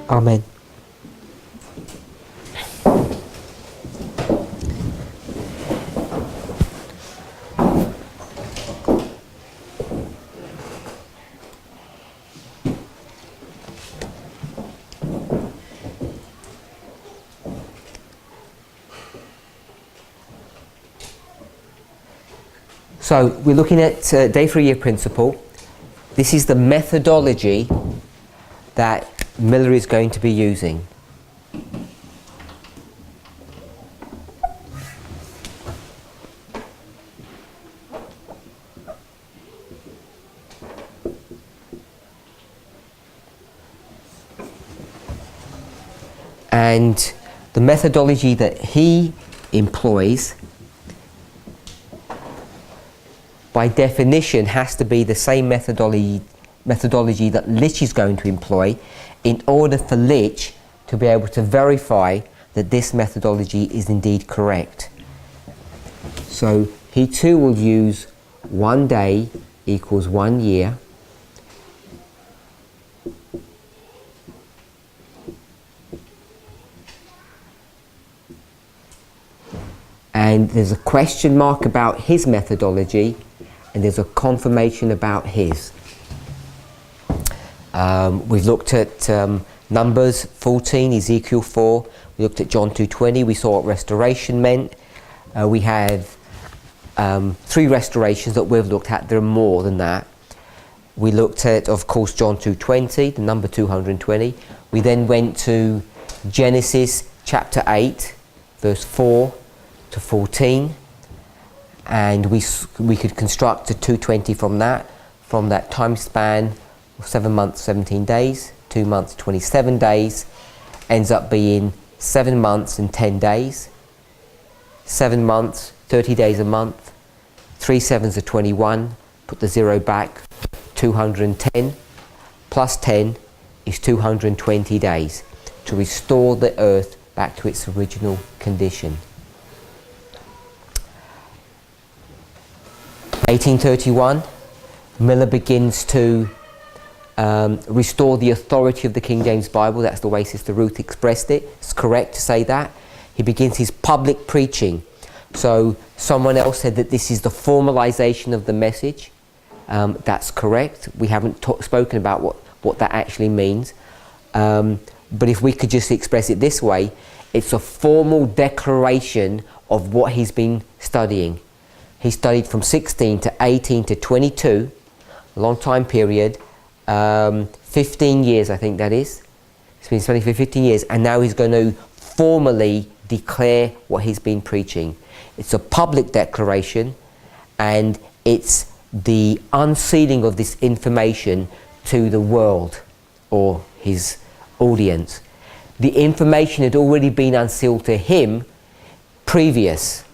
Amen. So we're looking at day 3 year principle. This is the methodology that Miller is going to be using. And the methodology that he employs by definition has to be the same methodology that Litch is going to employ in order for Litch to be able to verify that this methodology is indeed correct. So he too will use 1 day equals 1 year. And there's a question mark about his methodology, and there's a confirmation about his. We've looked at Numbers 14, Ezekiel 4. We looked at John 2:20. We saw what restoration meant. We have 3 restorations that we've looked at. There are more than that. We looked at, of course, John 2:20, the number 220. We then went to Genesis chapter 8, verse 4 to 14. And we could construct a 220 from that time span of 7 months, 17 days, 2 months, 27 days, ends up being 7 months and 10 days, 7 months, 30 days a month, 3 sevens are 21, put the 0 back, 210, plus 10 is 220 days to restore the earth back to its original condition. 1831, Miller begins to restore the authority of the King James Bible. That's the way Sister Ruth expressed it. It's correct to say that. He begins his public preaching. So someone else said that this is the formalization of the message. That's correct. We haven't spoken about what that actually means. But if we could just express it this way, it's a formal declaration of what he's been studying. He studied from 16 to 18 to 22, a long time period, 15 years I think that is. He's been studying for 15 years, and now he's going to formally declare what he's been preaching. It's a public declaration, and it's the unsealing of this information to the world or his audience. The information had already been unsealed to him previous.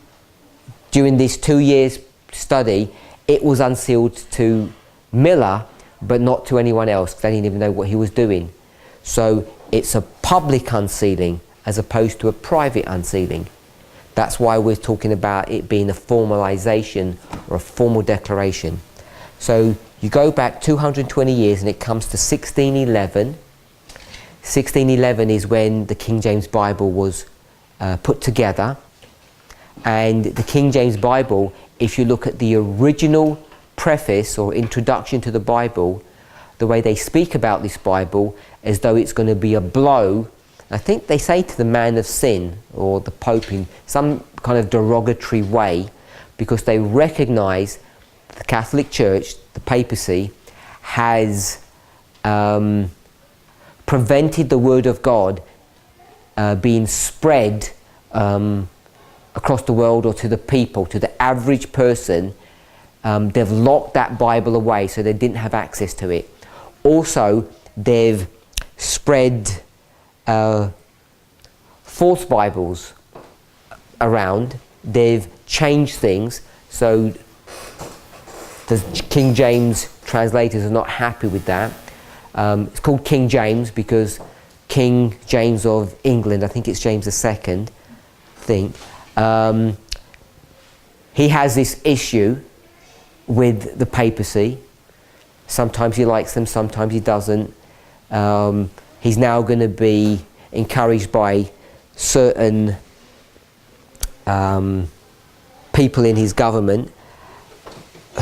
During this 2 years study, it was unsealed to Miller, but not to anyone else, because they didn't even know what he was doing. So it's a public unsealing as opposed to a private unsealing. That's why we're talking about it being a formalization or a formal declaration. So you go back 220 years and it comes to 1611. 1611 is when the King James Bible was put together. And the King James Bible, if you look at the original preface or introduction to the Bible, the way they speak about this Bible as though it's going to be a blow, I think they say to the man of sin or the Pope in some kind of derogatory way, because they recognize the Catholic Church, the papacy, has prevented the Word of God being spread across the world or to the people, to the average person. They've locked that Bible away so they didn't have access to it. Also, they've spread false Bibles around. They've changed things, so the King James translators are not happy with that. It's called King James because King James of England, I think it's James II, he has this issue with the papacy. Sometimes he likes them, sometimes he doesn't. he's now going to be encouraged by certain people in his government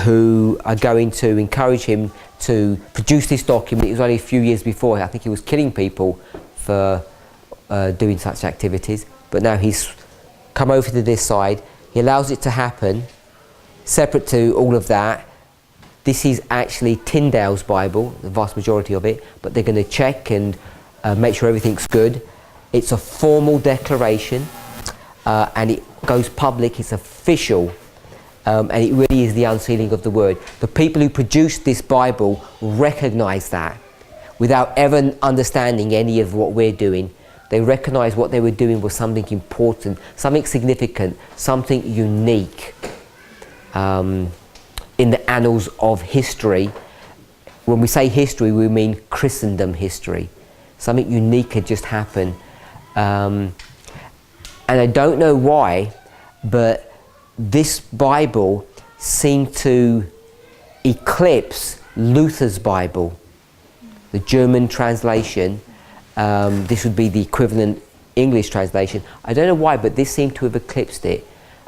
who are going to encourage him to produce this document. It was only a few years before. I think he was killing people for doing such activities, but now he's come over to this side. He allows it to happen. Separate to all of that, this is actually Tyndale's Bible, the vast majority of it, but they're going to check and make sure everything's good. It's a formal declaration, and it goes public, it's official, and it really is the unsealing of the word. The people who produced this Bible recognize that without ever understanding any of what we're doing. They recognized what they were doing was something important, something significant, something unique in the annals of history. When we say history, we mean Christendom history. Something unique had just happened. And I don't know why, but this Bible seemed to eclipse Luther's Bible, the German translation. This would be the equivalent English translation. I don't know why, but this seemed to have eclipsed it.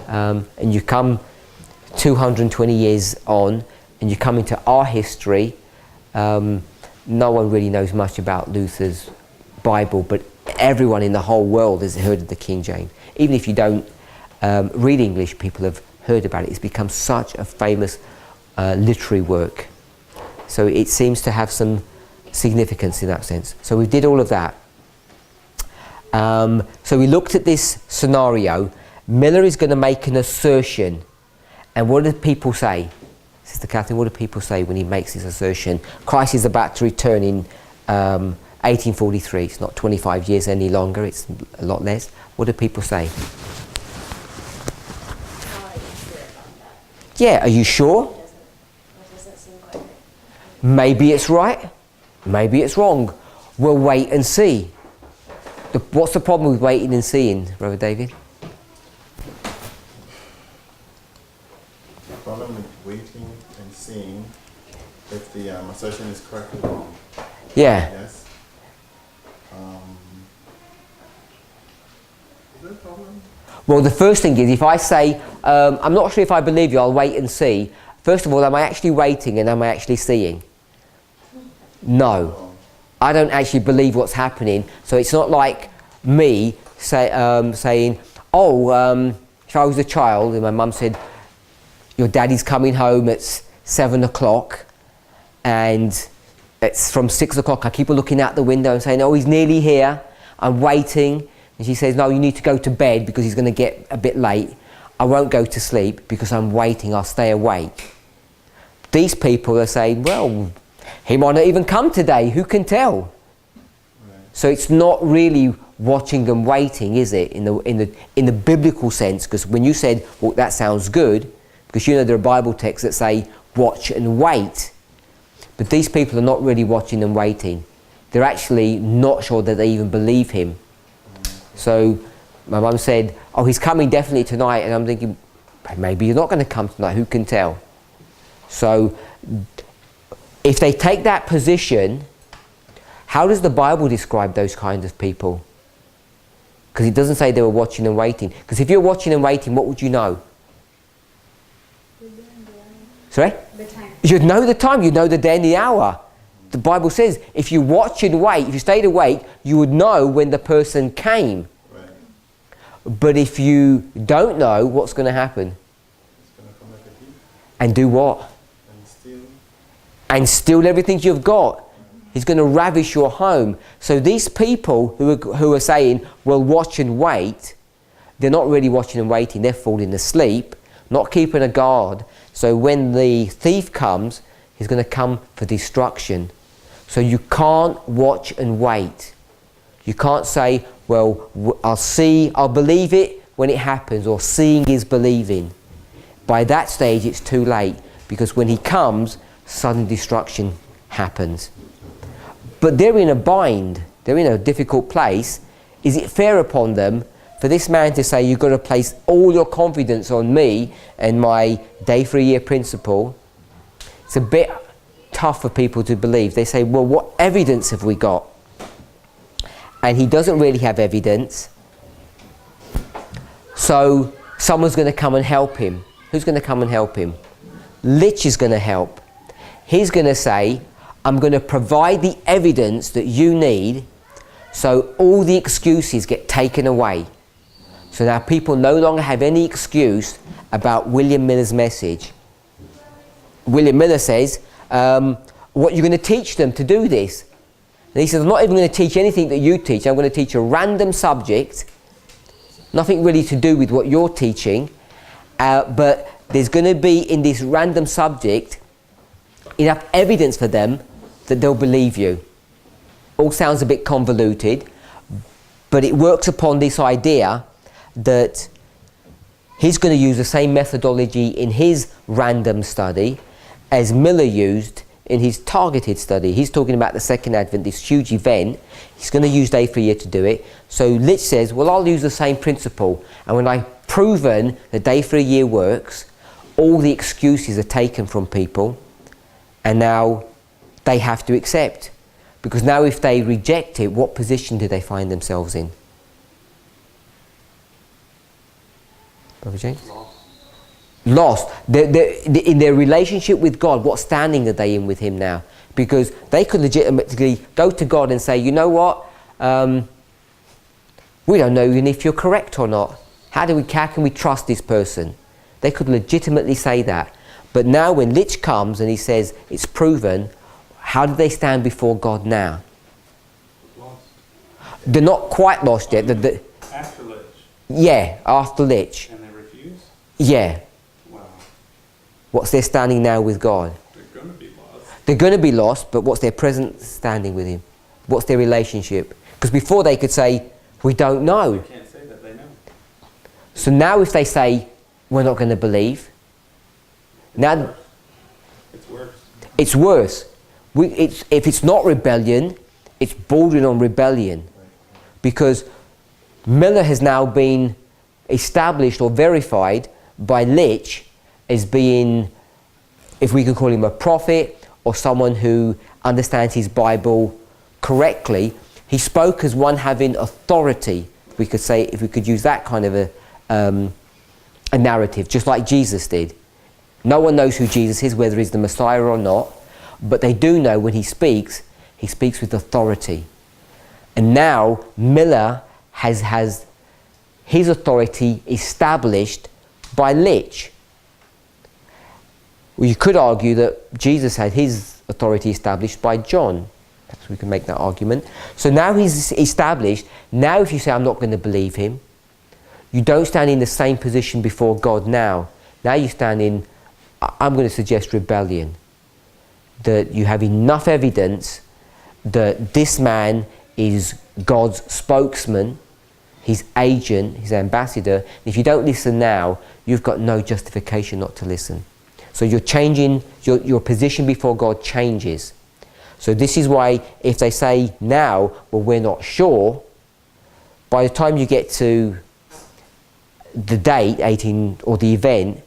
And you come 220 years on, and you come into our history. No one really knows much about Luther's Bible, but everyone in the whole world has heard of the King James. Even if you don't read English, people have heard about it. It's become such a famous literary work. So it seems to have some significance in that sense. So we did all of that. So we looked at this scenario. Miller is going to make an assertion. And what do people say? Sister Catherine, what do people say when he makes his assertion? Christ is about to return in 1843. It's not 25 years any longer, it's a lot less. What do people say? Yeah, are you sure? Maybe it's right, maybe it's wrong. We'll wait and see. What's the problem with waiting and seeing, Brother David? The problem with waiting and seeing if the assertion is correct or wrong. Yeah. Yes. Is there a problem? Well, the first thing is, if I say, I'm not sure if I believe you, I'll wait and see. First of all, am I actually waiting and am I actually seeing? No. I don't actually believe what's happening. So it's not like me saying, if I was a child and my mum said, your daddy's coming home at 7 o'clock and it's from 6 o'clock. I keep looking out the window and saying, oh, he's nearly here. I'm waiting. And she says, no, you need to go to bed because he's going to get a bit late. I won't go to sleep because I'm waiting. I'll stay awake. These people are saying, well, he might not even come today. Who can tell? Right. So it's not really watching and waiting, is it? In the biblical sense, because when you said, well, that sounds good, because you know there are Bible texts that say watch and wait. But these people are not really watching and waiting. They're actually not sure that they even believe him. So my mum said, oh, he's coming definitely tonight. And I'm thinking, maybe you're not going to come tonight. Who can tell? So if they take that position, how does the Bible describe those kinds of people? Because it doesn't say they were watching and waiting. Because if you're watching and waiting, what would you know? Sorry? The time. You'd know the time, you'd know the day and the hour. The Bible says if you watch and wait, if you stayed awake, you would know when the person came. Right. But if you don't know, what's going to happen? It's going to come like a thief. And do what? And steal. And steal everything you've got. He's going to ravish your home. So these people who are saying, well, watch and wait, they're not really watching and waiting. They're falling asleep, not keeping a guard. So when the thief comes, he's going to come for destruction. So you can't watch and wait. You can't say, well, I'll believe it when it happens, or seeing is believing. By that stage, it's too late, because when he comes, sudden destruction happens. But they're in a bind. They're in a difficult place. Is it fair upon them for this man to say, you've got to place all your confidence on me and my day for a year principle? It's a bit tough for people to believe. They say, well, what evidence have we got? and he doesn't really have evidence, so someone's going to come and help him. Who's going to come and help him? Lich is going to help. He's going to say, I'm going to provide the evidence that you need, so all the excuses get taken away. So now people no longer have any excuse about William Miller's message. William Miller says, what you're going to teach them to do this? And he says, I'm not even going to teach anything that you teach. I'm going to teach a random subject, nothing really to do with what you're teaching, but there's going to be in this random subject enough evidence for them that they'll believe you. All sounds a bit convoluted, but it works upon this idea that he's going to use the same methodology in his random study as Miller used in his targeted study. He's talking about the second advent, this huge event. He's going to use day for a year to do it. So Lich says, well, I'll use the same principle. And when I've proven that day for a year works, all the excuses are taken from people, and now they have to accept. Because now if they reject it, what position do they find themselves in? Brother James? Lost. In their relationship with God, what standing are they in with him now? Because they could legitimately go to God and say, you know what, we don't know even if you're correct or not. How can we trust this person? They could legitimately say that. But now when Lich comes and he says it's proven, how do they stand before God now? Lost. They're not quite lost yet. After Lich. Yeah, after Lich. And they refuse? Yeah. Wow. What's their standing now with God? They're going to be lost. They're going to be lost, but what's their present standing with him? What's their relationship? Because before they could say, we don't know. They can't say that they know. So now if they say, we're not going to believe, now It's worse. it's worse. If it's not rebellion, it's bordering on rebellion. Because Miller has now been established or verified by Lich as being, if we can call him a prophet or someone who understands his Bible correctly. He spoke as one having authority, we could say, if we could use that kind of a narrative, just like Jesus did. No one knows who Jesus is, whether he's the Messiah or not, but they do know when he speaks with authority. And now Miller has his authority established by Lich. Well, you could argue that Jesus had his authority established by John. Perhaps we can make that argument. So now he's established. Now if you say, I'm not going to believe him, you don't stand in the same position before God now. Now you stand in, I'm going to suggest rebellion. That you have enough evidence that this man is God's spokesman, his agent, his ambassador. If you don't listen now, you've got no justification not to listen. So you're changing, your position before God changes. So this is why if they say now, well, we're not sure, by the time you get to the date, 18, or the event,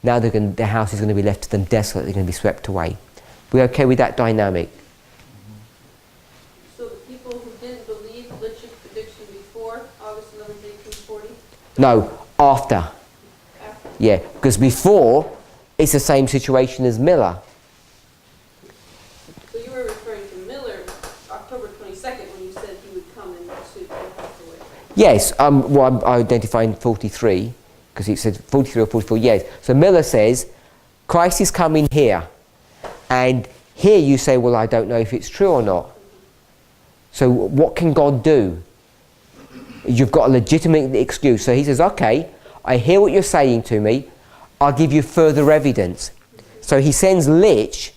now the house is going to be left to them desolate, they're going to be swept away. We're okay with that dynamic? So the people who didn't believe Lich's prediction before August 11th, 1840? No, after. After. Yeah, because before, it's the same situation as Miller. So you were referring to Miller, October 22nd, when you said he would come and sweep the house away. Yes, well, I'm identifying 43, because it said 43 or 44, yes. So Miller says, Christ is coming here. And here you say, well, I don't know if it's true or not. So what can God do? You've got a legitimate excuse. So he says, okay, I hear what you're saying to me. I'll give you further evidence. So he sends Lich,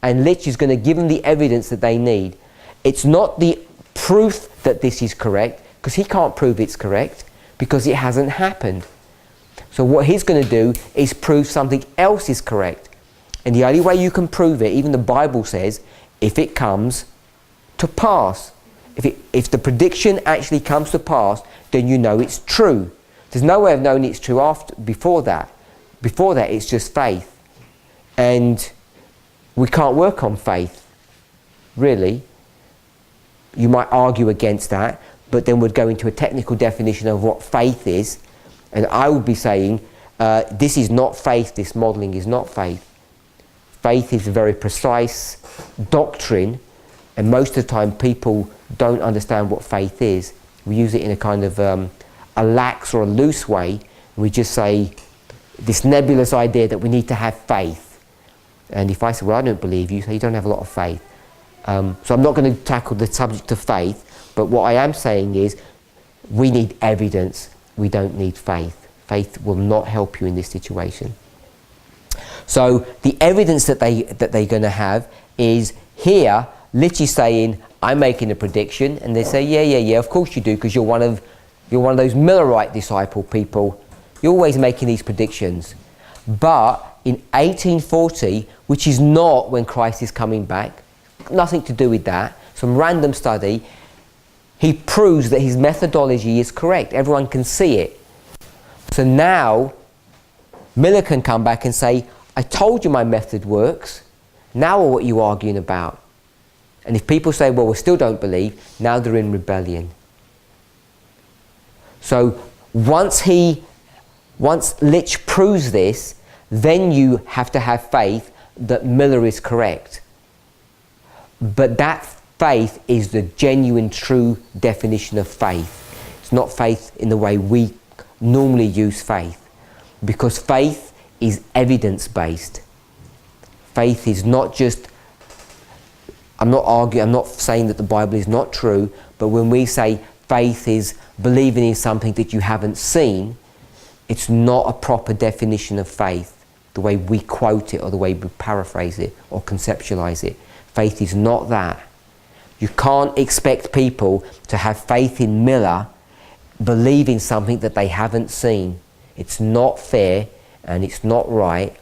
and Lich is going to give them the evidence that they need. It's not the proof that this is correct, because he can't prove it's correct, because it hasn't happened. So what he's going to do is prove something else is correct. And the only way you can prove it, even the Bible says, if it comes to pass. If the prediction actually comes to pass, then you know it's true. There's no way of knowing it's true before that. Before that, it's just faith. And we can't work on faith, really. You might argue against that, but then would go into a technical definition of what faith is, and I would be saying, this is not faith, this modelling is not faith. Faith is a very precise doctrine, and most of the time people don't understand what faith is. We use it in a kind of a lax or a loose way. We just say this nebulous idea that we need to have faith. And if I say, well, I don't believe you, so you don't have a lot of faith. So I'm not going to tackle the subject of faith, but what I am saying is we need evidence, we don't need faith. Faith will not help you in this situation. So the evidence that they're going to have is here, literally saying, I'm making a prediction, and they say, yeah, of course you do, because you're one of those Millerite disciple people. You're always making these predictions. But in 1840, which is not when Christ is coming back, nothing to do with that, some random study, he proves that his methodology is correct. Everyone can see it. So now, Miller can come back and say, I told you my method works. Now what are you arguing about? And if people say, well, we still don't believe, now they're in rebellion. So once Litch proves this, then you have to have faith that Miller is correct. But that faith is the genuine, true definition of faith. It's not faith in the way we normally use faith. Because faith is evidence-based. Faith is not just, I'm not saying that the Bible is not true, but when we say faith is believing in something that you haven't seen, it's not a proper definition of faith, the way we quote it or the way we paraphrase it or conceptualize it. Faith is not that. You can't expect people to have faith in Miller, believe in something that they haven't seen. It's not fair and it's not right,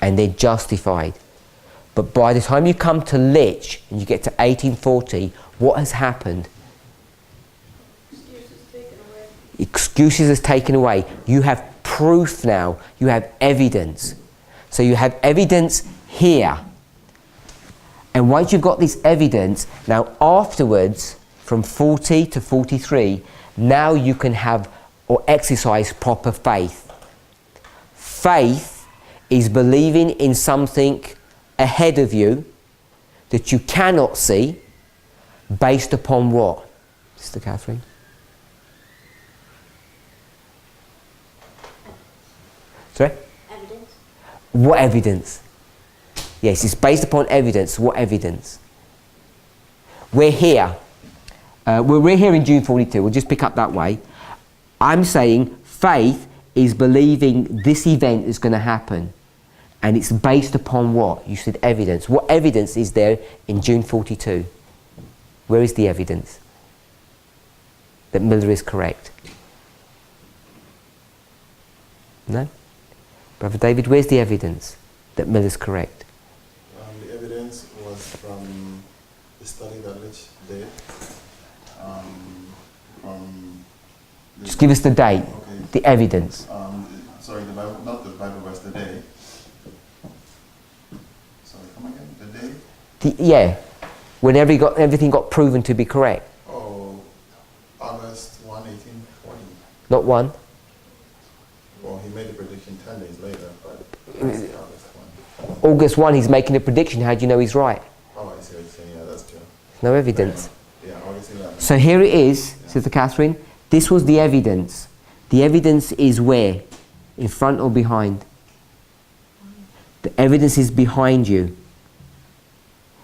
and they're justified. But by the time you come to Litch and you get to 1840, what has happened? Excuses is taken away. You have proof now. You have evidence. So you have evidence here. And once you've got this evidence, now afterwards, from 40 to 43, now you can have or exercise proper faith. Faith is believing in something ahead of you that you cannot see, based upon what, Sister Catherine? Sorry? Evidence. What evidence? Yes, it's based upon evidence. What evidence? We're here. We're here in June 42. We'll just pick up that way. I'm saying faith is believing this event is going to happen. And it's based upon what? You said evidence. What evidence is there in June 42? Where is the evidence that Miller is correct? No? Brother David, where's the evidence that Miller's correct? The evidence was from the study that Litch did. Just give us the date, Okay. the evidence. Sorry, the Bible, not the Bible verse, the day. Sorry, come again, the day? Yeah, when everything got proven to be correct. Oh, August 1, 1840. Not one. Well, he made a prediction 10 days later, but it's August 1. August 1, he's making a prediction. How do you know he's right? Oh, I see what you're saying. Yeah, that's true. No evidence. Yeah, August 11. So here it is, Sister Catherine. This was the evidence. The evidence is where? In front or behind? The evidence is behind you.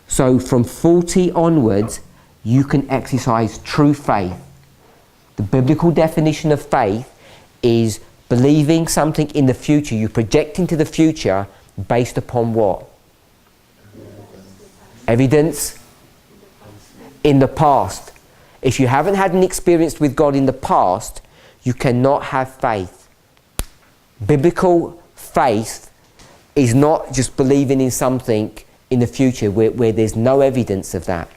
So from 40 onwards, you can exercise true faith. The biblical definition of faith is believing something in the future. You project into the future based upon what? Evidence in the past. If you haven't had an experience with God in the past, you cannot have faith. Biblical faith is not just believing in something in the future where there's no evidence of that.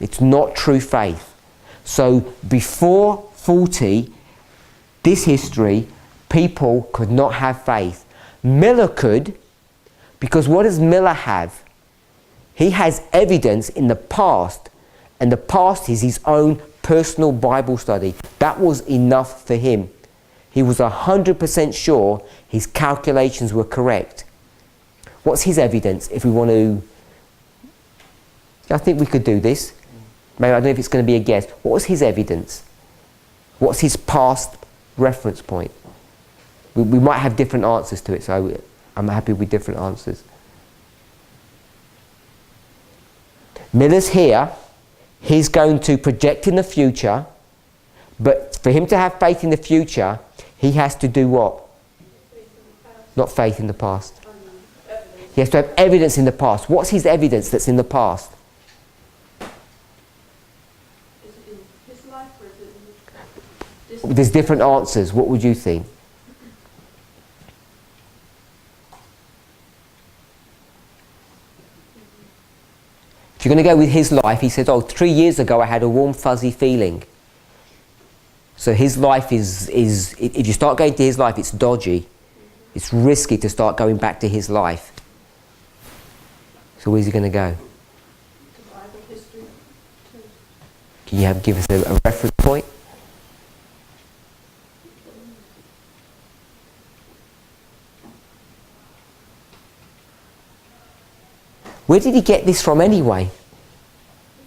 It's not true faith. So before 40, this history, people could not have faith. Miller could, because what does Miller have? He has evidence in the past, and the past is his own personal Bible study. That was enough for him. He was 100% sure his calculations were correct. What's his evidence if we want to... I think we could do this. Maybe I don't know if it's going to be a guess. What was his evidence? What's his past reference point? We might have different answers to it, so I'm happy with different answers. Miller's here. He's going to project in the future, but for him to have faith in the future, he has to do what? Not faith in the past. He has to have evidence in the past. What's his evidence that's in the past? His life, or is it There's different answers. What would you think? If you're going to go with his life, he said, 3 years ago I had a warm fuzzy feeling. So his life is if you start going to his life, it's dodgy. It's risky to start going back to his life. So where's he going to go? Bible history? Can you give us a reference point? Where did he get this from anyway?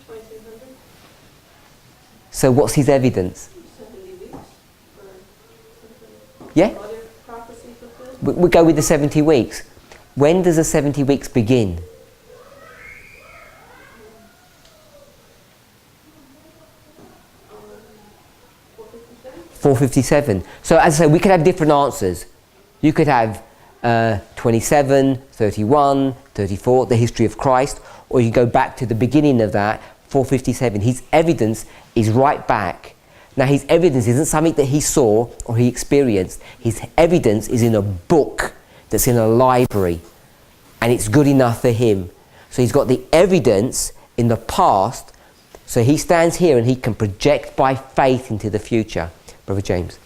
2200? So what's his evidence? 70 weeks? Or Yeah? other prophecy fulfilled? We go with the 70 weeks. When does the 70 weeks begin? 457. So as I say, we could have different answers. You could have 27, 31, 34, the history of Christ, or you go back to the beginning of that, 457. His evidence is right back. Now his evidence isn't something that he saw or he experienced. His evidence is in a book that's in a library, and it's good enough for him. So he's got the evidence in the past, so he stands here and he can project by faith into the future. Brother James. I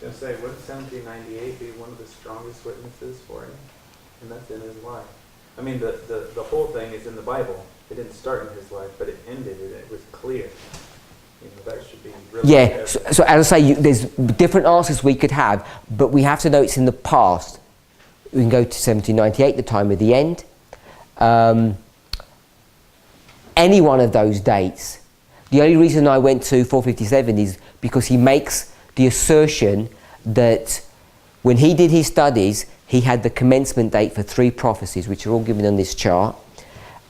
was going to say, wouldn't 1798 be one of the strongest witnesses for him? And that's in his life. I mean, the whole thing is in the Bible. It didn't start in his life, but it ended and it was clear. You know, that should be really Yeah, so as I say, there's different answers we could have, but we have to know it's in the past. We can go to 1798, the time of the end. Any one of those dates. The only reason I went to 457 is because he makes the assertion that when he did his studies, he had the commencement date for 3 prophecies, which are all given on this chart.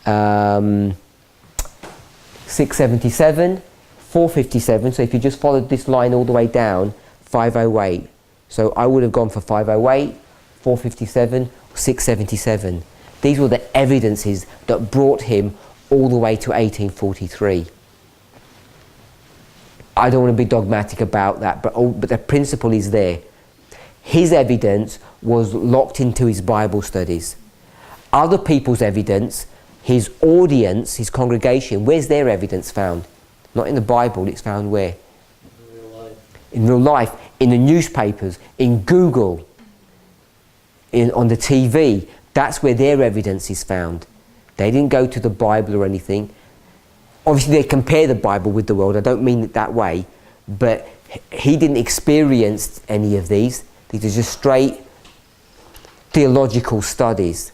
677, 457, so if you just followed this line all the way down, 508. So I would have gone for 508, 457, 677. These were the evidences that brought him all the way to 1843. I don't want to be dogmatic about that, but the principle is there. His evidence was locked into his Bible studies. Other people's evidence, his audience, his congregation, where's their evidence found? Not in the Bible, it's found where? In real life. In real life, in the newspapers, in Google, on the TV. That's where their evidence is found. They didn't go to the Bible or anything. Obviously they compare the Bible with the world, I don't mean it that way, but he didn't experience any of these. These are just straight theological studies.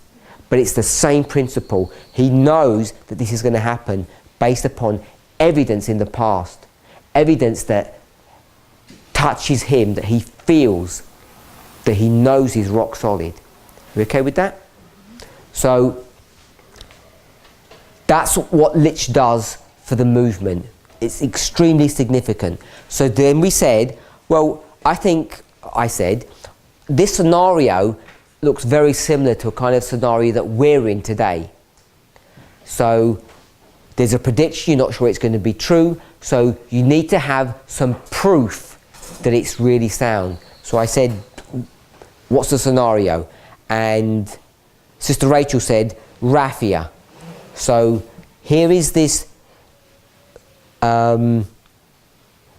But it's the same principle. He knows that this is going to happen based upon evidence in the past. Evidence that touches him, that he feels, that he knows is rock solid. You okay with that? So that's what Lich does for the movement. It's extremely significant. So then we said, well, I said, this scenario looks very similar to a kind of scenario that we're in today. So there's a prediction, you're not sure it's going to be true, so you need to have some proof that it's really sound. So I said, what's the scenario? And Sister Rachel said, raffia. So here is this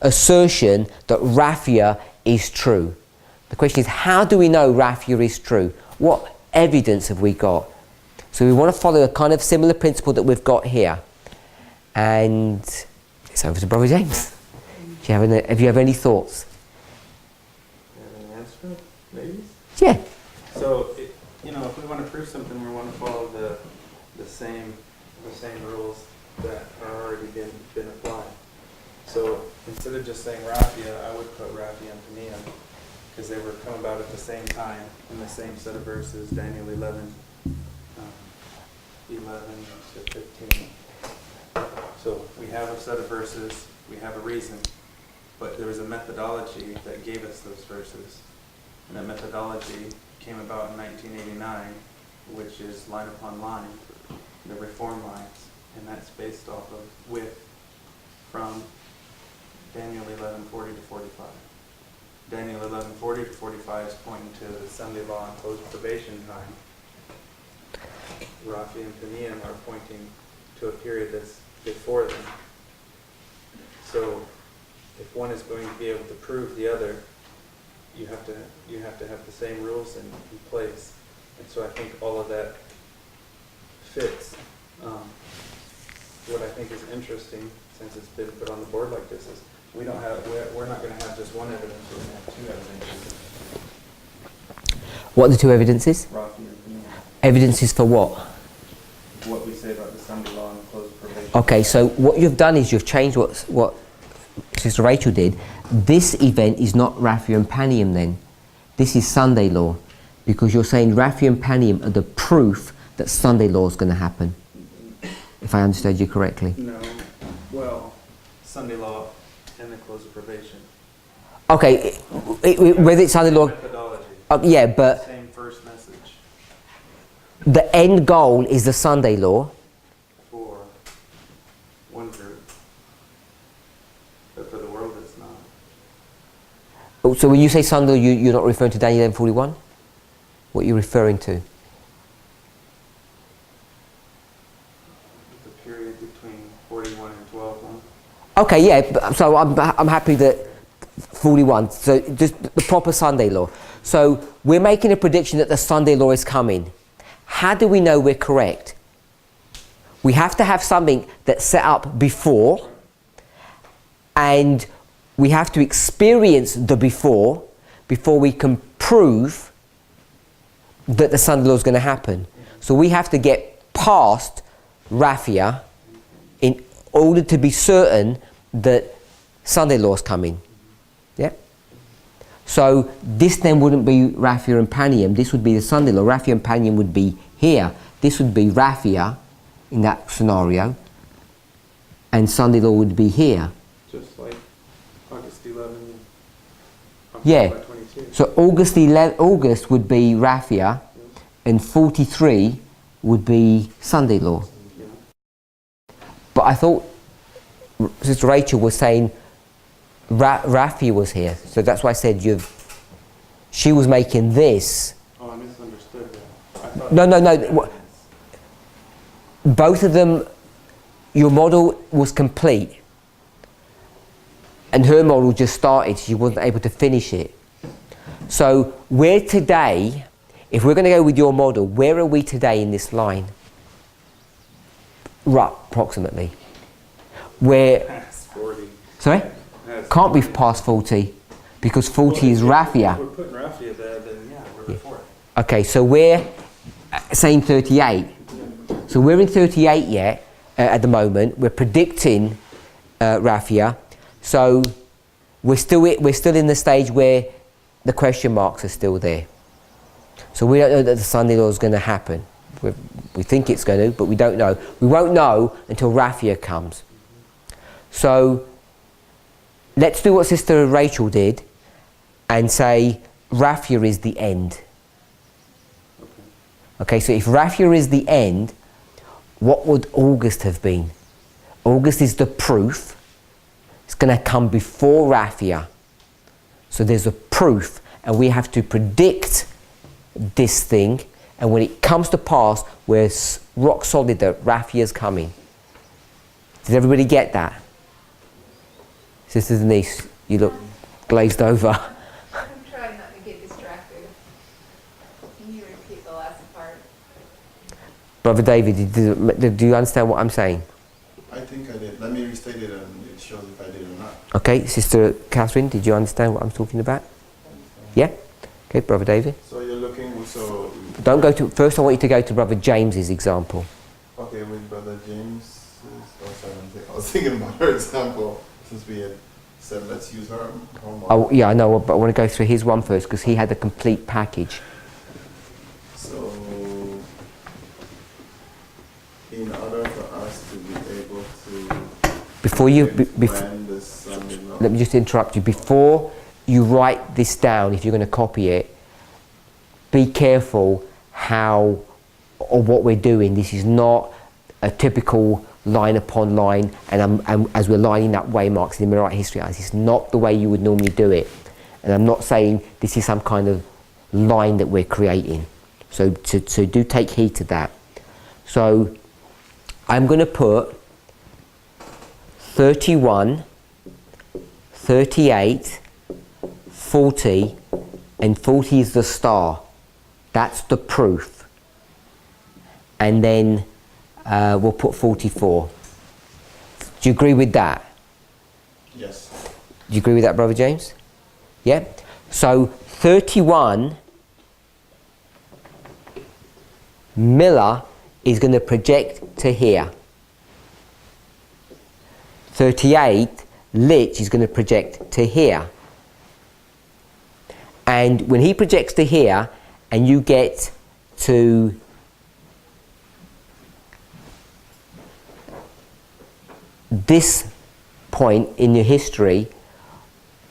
assertion that raffia is true. The question is, how do we know raffia is true? What evidence have we got? So we want to follow a kind of similar principle that we've got here. and it's over to Brother James. Have you any thoughts? An answer, maybe? Yeah. So, if we want to prove something, we want to follow the same rules that are already been applied. So instead of just saying raphia, I would put raphia and panium, because they were come about at the same time in the same set of verses, Daniel 11, 11 to 15. So we have a set of verses, we have a reason, but there was a methodology that gave us those verses. And that methodology came about in 1989, which is line upon line, the reform lines, and that's based off of from Daniel 11:40 to 45. Daniel 11:40 to 45 is pointing to the Sunday law and closed probation time. Raphia and Panium are pointing to a period that's before them. So if one is going to be able to prove the other, you have to have the same rules in place. And so I think all of that fits. What I think is interesting, since it's been put on the board like this, is we're not going to have just one evidence, we're going to have two evidences. What are the two evidences? Raphia and Panium. Evidences for what? What we say about the Sunday law and the closed probation. Okay, so what you've done is you've changed what Sister Rachel did. This event is not Raphia and Panium then. This is Sunday law, because you're saying Raphia and Panium are the proof that Sunday law is going to happen, if I understood you correctly. No, well, Sunday law and the close of probation. Okay, whether it's Sunday law... Methodology. Yeah, but Same first message the end goal is the Sunday law. for one group, but for the world it's not. So when you say Sunday, you're not referring to Daniel 11:41? What are you referring to? The period between 41 and 12 months. Okay, yeah, so I'm happy that 41, so just the proper Sunday law. So we're making a prediction that the Sunday law is coming. How do we know we're correct? We have to have something that's set up before, and we have to experience the before we can prove that the Sunday law is going to happen. So we have to get past raphia in order to be certain that Sunday law is coming. Yeah? So this then wouldn't be raphia and panium, this would be the Sunday law. Raphia and panium would be here. This would be raphia in that scenario, and Sunday law would be here. Just like August 11, Yeah. 22. So August would be raphia, and 43 would be Sunday law. Yeah. But I thought Sister Rachel was saying raphia was here, so that's why I said she was making this. Oh, I misunderstood that. I thought No. Both of them, your model was complete, and her model just started. She wasn't able to finish it. So where today, if we're going to go with your model, where are we today in this line? Approximately. Where? Past 40. Sorry? Past Can't be 40. past 40, because 40 is raphia. If we're putting raphia there, then yeah, we're before it. Okay, so we're saying 38. So we're in 38 yet at the moment. We're predicting raphia. So we're still in the stage where the question marks are still there. So we don't know that the Sunday law is going to happen. We think it's going to, but we don't know. We won't know until raphia comes. So let's do what Sister Rachel did and say raphia is the end. Okay, so if raphia is the end, what would August have been? August is the proof. It's going to come before raphia. So there's a proof, and we have to predict this thing, and when it comes to pass, we're rock solid that raphia is coming. Did everybody get that? Sister Denise, you look glazed over. I'm trying not to get distracted. Can you repeat the last part? Brother David, do you understand what I'm saying? I think think I did. Let me restate it and it shows if I did or not. Okay, Sister Catherine, did you understand what I'm talking about? Yeah? Okay, Brother David. So you're looking, so... Don't go to, first I want you to go to Brother James's example. Okay, with Brother James, I was thinking about her example, since we had said let's use her model. Oh, yeah, I know, but I want to go through his one first because he had a complete package. So, in order for us to be able to... Before you, when the son-in-law... let me just interrupt you. Before you write this down, if you're going to copy it, be careful how or what we're doing. This is not a typical line upon line, and as we're lining up waymarks in the Millerite history, this is not the way you would normally do it. And I'm not saying this is some kind of line that we're creating. So do take heed to that. So I'm going to put 31, 38, 40, and 40 is the star. That's the proof. And then we'll put 44. Do you agree with that? Yes. Do you agree with that, Brother James? Yeah? So 31, Miller is going to project to here. 38, Litch is going to project to here. And when he projects to here, and you get to this point in your history,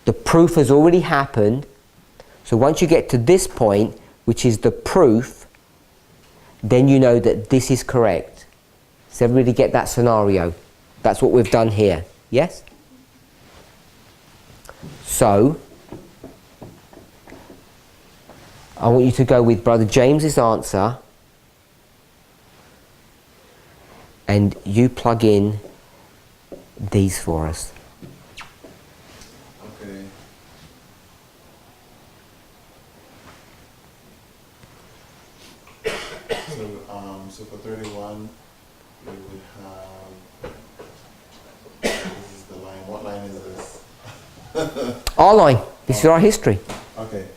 the proof has already happened. So once you get to this point, which is the proof, then you know that this is correct. Does everybody get that scenario? That's what we've done here. Yes? So I want you to go with Brother James's answer, and you plug in these for us. Okay. So for 31, we would have, this is the line. What line is this? Our line. This is our history. Okay.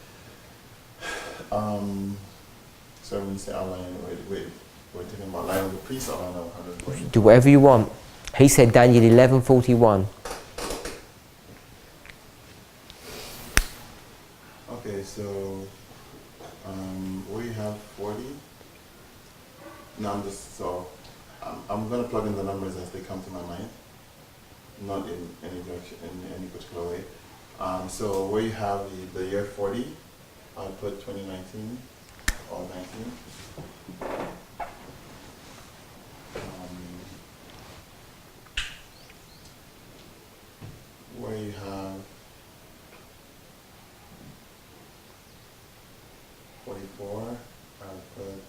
So when you say our line, wait, we're talking about line of the priest or line of 140? Do whatever you want. He said Daniel 11:41. Okay, so we have 40. Now I'm going to plug in the numbers as they come to my mind, not in any direction, in any particular way. So where you have the year 40, I'll put 2019 or 19. Where you have 44, I'll put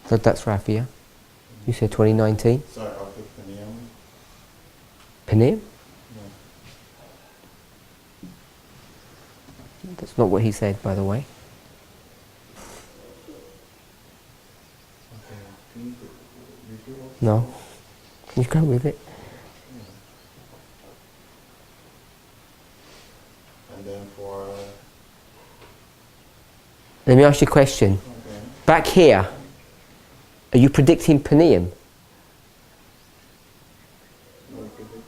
So that's Raphia. You said 2019. Sorry, I'll put Penium. Panim? No. That's not what he said, by the way. Okay. Can you repeat what? No. Can you go with it? And then for Let me ask you a question. okay. Back here, are you predicting Paneum? No, predict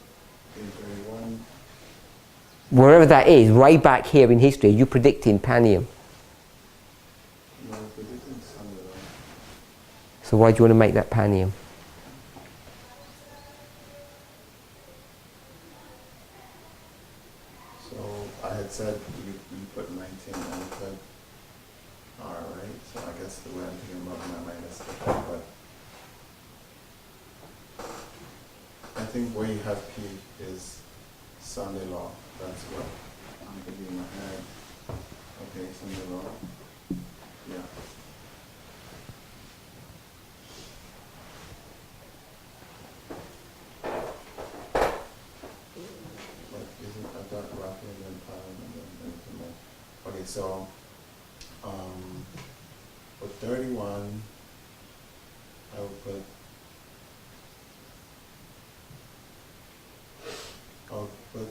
in 31. Wherever that is, way back here in history, are you predicting Paneum? No, predicting Sunday. So why do you want to make that Paneum? So I had said you put 19 and you put R, right? So I guess the way I'm thinking about my mind is different, but I think where you have P is Sunday law. That's what I'm thinking in my head. Okay, Sunday law. Yeah. But isn't I thought Raphael and then Parminder and then okay, so For 31, I will put, I'll put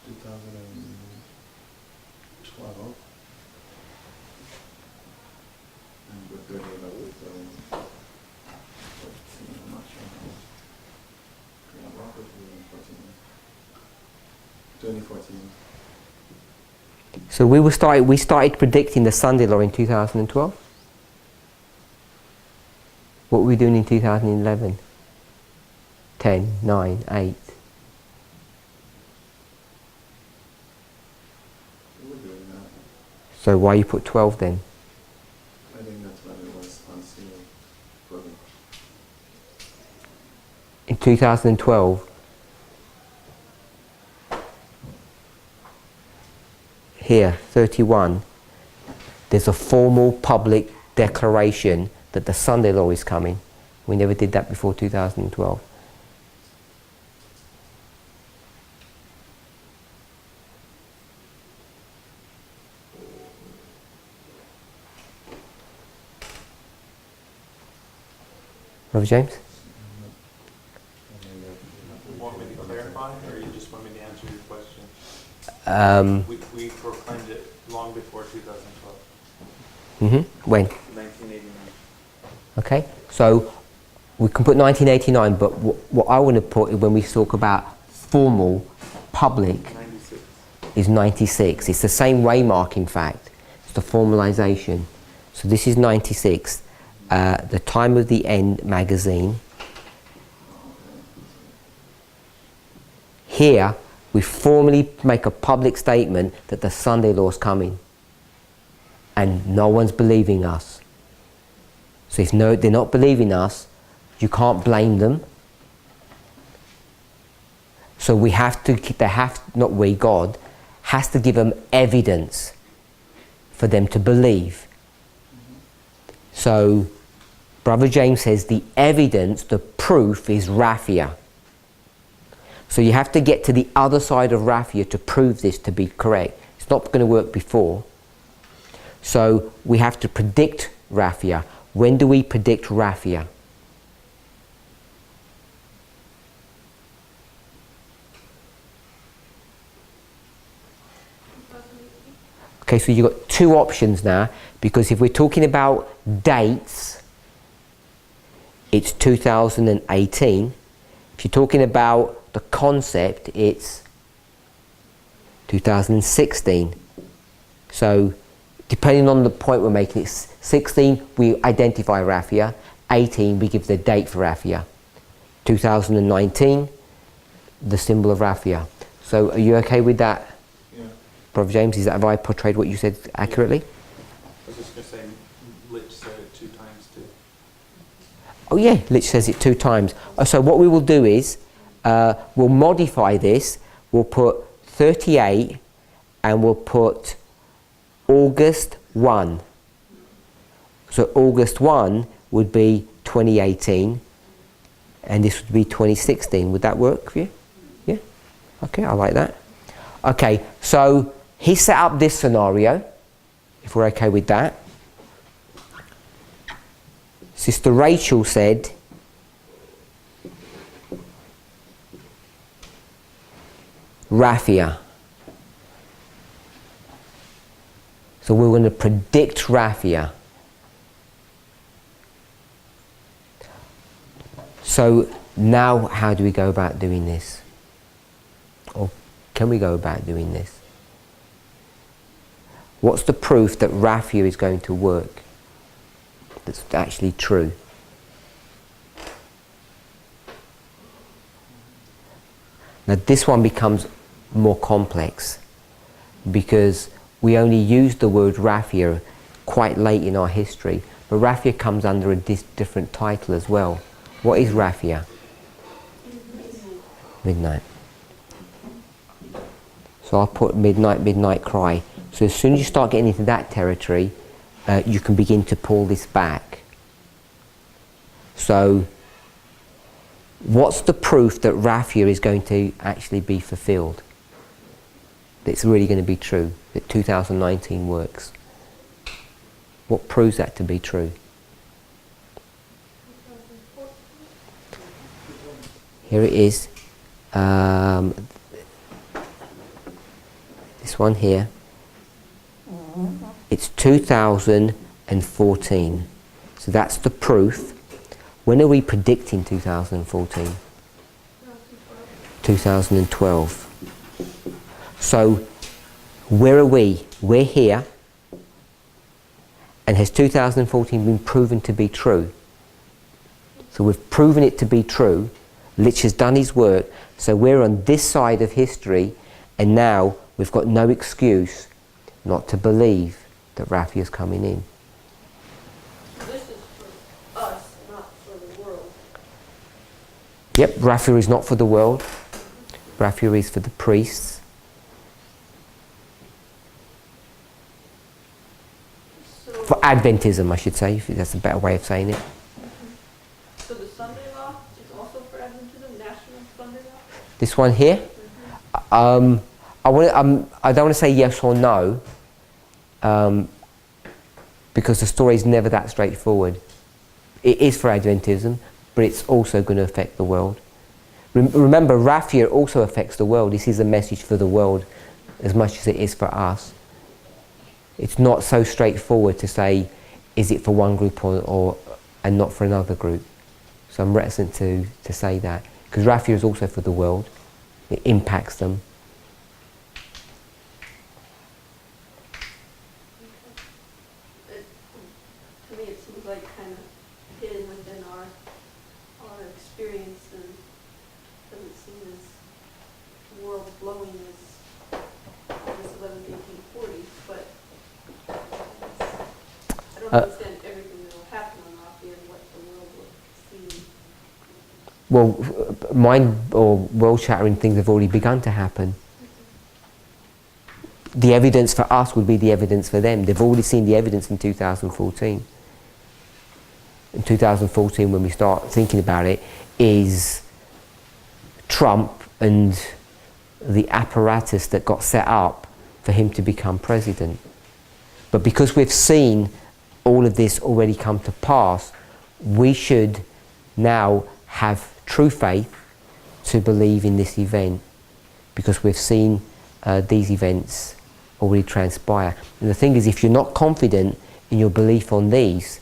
2012. And for 38, I'll put 14, I'm not sure. Yeah, I'll put 2014. So we started predicting the Sunday law in 2012. What were we doing in 2011? 10, 9, 8. We were doing that. So why you put 12 then? I think that's what it was unsealed. Probably. In 2012, here, 31, there's a formal public declaration that the Sunday law is coming. We never did that before 2012. Brother James? You want me to clarify, or you just want me to answer your question? We proclaimed it long before 2012, When? 1989. Okay, so we can put 1989, but what I want to put when we talk about formal, public, 96. is 96. It's the same waymark, in fact. It's the formalization. So this is 96. The Time of the End magazine. Here, we formally make a public statement that the Sunday law is coming. And no one's believing us. So if they're not believing us, you can't blame them. So we have to, God has to give them evidence for them to believe. So Brother James says the evidence, the proof is Raphia. So you have to get to the other side of Raphia to prove this to be correct. It's not going to work before. So we have to predict Raphia. When do we predict Raphia? Okay, so you've got two options now, because if we're talking about dates, it's 2018. If you're talking about the concept, it's 2016. So depending on the point we're making, it's 16, we identify Raphia. 18, we give the date for Raphia. 2019, the symbol of Raphia. So are you okay with that? Yeah. Brother James, have I portrayed what you said accurately? I was just going to say, Lich said it 2 times too. Oh yeah, Lich says it 2 times. So what we will do is, we'll modify this. We'll put 38 and we'll put August 1. So August 1 would be 2018 and this would be 2016. Would that work for you? Yeah? Okay, I like that. Okay, so he set up this scenario, if we're okay with that. Sister Rachel said, Raphia. So we're going to predict Raphia. So now how do we go about doing this? Or can we go about doing this? What's the proof that Raphia is going to work? That's actually true. Now this one becomes more complex because we only use the word Raphia quite late in our history, but Raphia comes under a different title as well. What is Raphia? Midnight. So I'll put midnight, midnight cry. So as soon as you start getting into that territory, you can begin to pull this back. So what's the proof that Raphia is going to actually be fulfilled? That it's really going to be true, that 2019 works. What proves that to be true? Here it is. This one here. It's 2014. So that's the proof. When are we predicting 2014? 2012. So where are we? We're here. And has 2014 been proven to be true? So we've proven it to be true. Lich has done his work. So we're on this side of history, and now we've got no excuse not to believe that Rafi is coming in. This is for us, not for the world. Yep, Rafi is not for the world. Rafi is for the priests. So, For Adventism, I should say, if that's a better way of saying it. so the Sunday law is also for Adventism, National Sunday law? This one here, I don't want to say yes or no, because the story is never that straightforward. It is for Adventism, but it's also going to affect the world. Remember, Raffia also affects the world. This is a message for the world as much as it is for us. It's not so straightforward to say, is it for one group and not for another group? So I'm reticent to say that, because Raffia is also for the world. It impacts them. To me, it seems like kind of hidden within our experience, and doesn't seem as world blowing as August 11th, 1840. But I don't understand everything that will happen on Rafi and what the world will see. Well, mind or world-shattering things have already begun to happen. The evidence for us would be the evidence for them. They've already seen the evidence in 2014. In 2014, when we start thinking about it, is Trump and the apparatus that got set up for him to become president. But because we've seen all of this already come to pass, we should now have true faith to believe in this event, because we've seen these events already transpire. And the thing is, if you're not confident in your belief on these,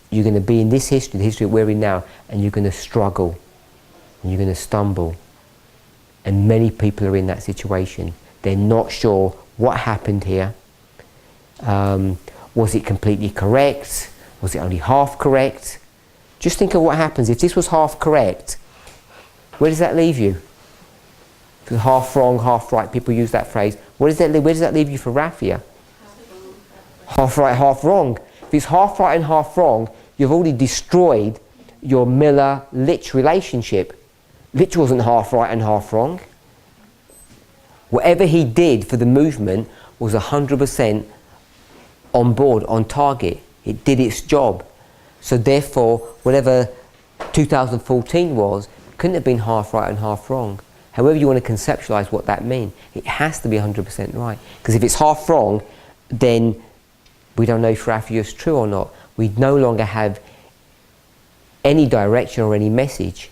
you're going to be in this history, the history that we're in now, and you're going to struggle, and you're going to stumble. And many people are in that situation. They're not sure what happened here. Was it completely correct? Was it only half correct? Just think of what happens if this was half correct. Where does that leave you? Half wrong, half right. People use that phrase. Where does that leave you for Raffia? Half right, half wrong. If it's half right and half wrong, you've already destroyed your Miller-Lich relationship. Lich wasn't half right and half wrong. Whatever he did for the movement was 100% on board, on target. It did its job. So therefore, whatever 2014 was, couldn't have been half right and half wrong. However you want to conceptualize what that means, it has to be 100% right. Because if it's half wrong, then we don't know if Raffia is true or not. We no longer have any direction or any message.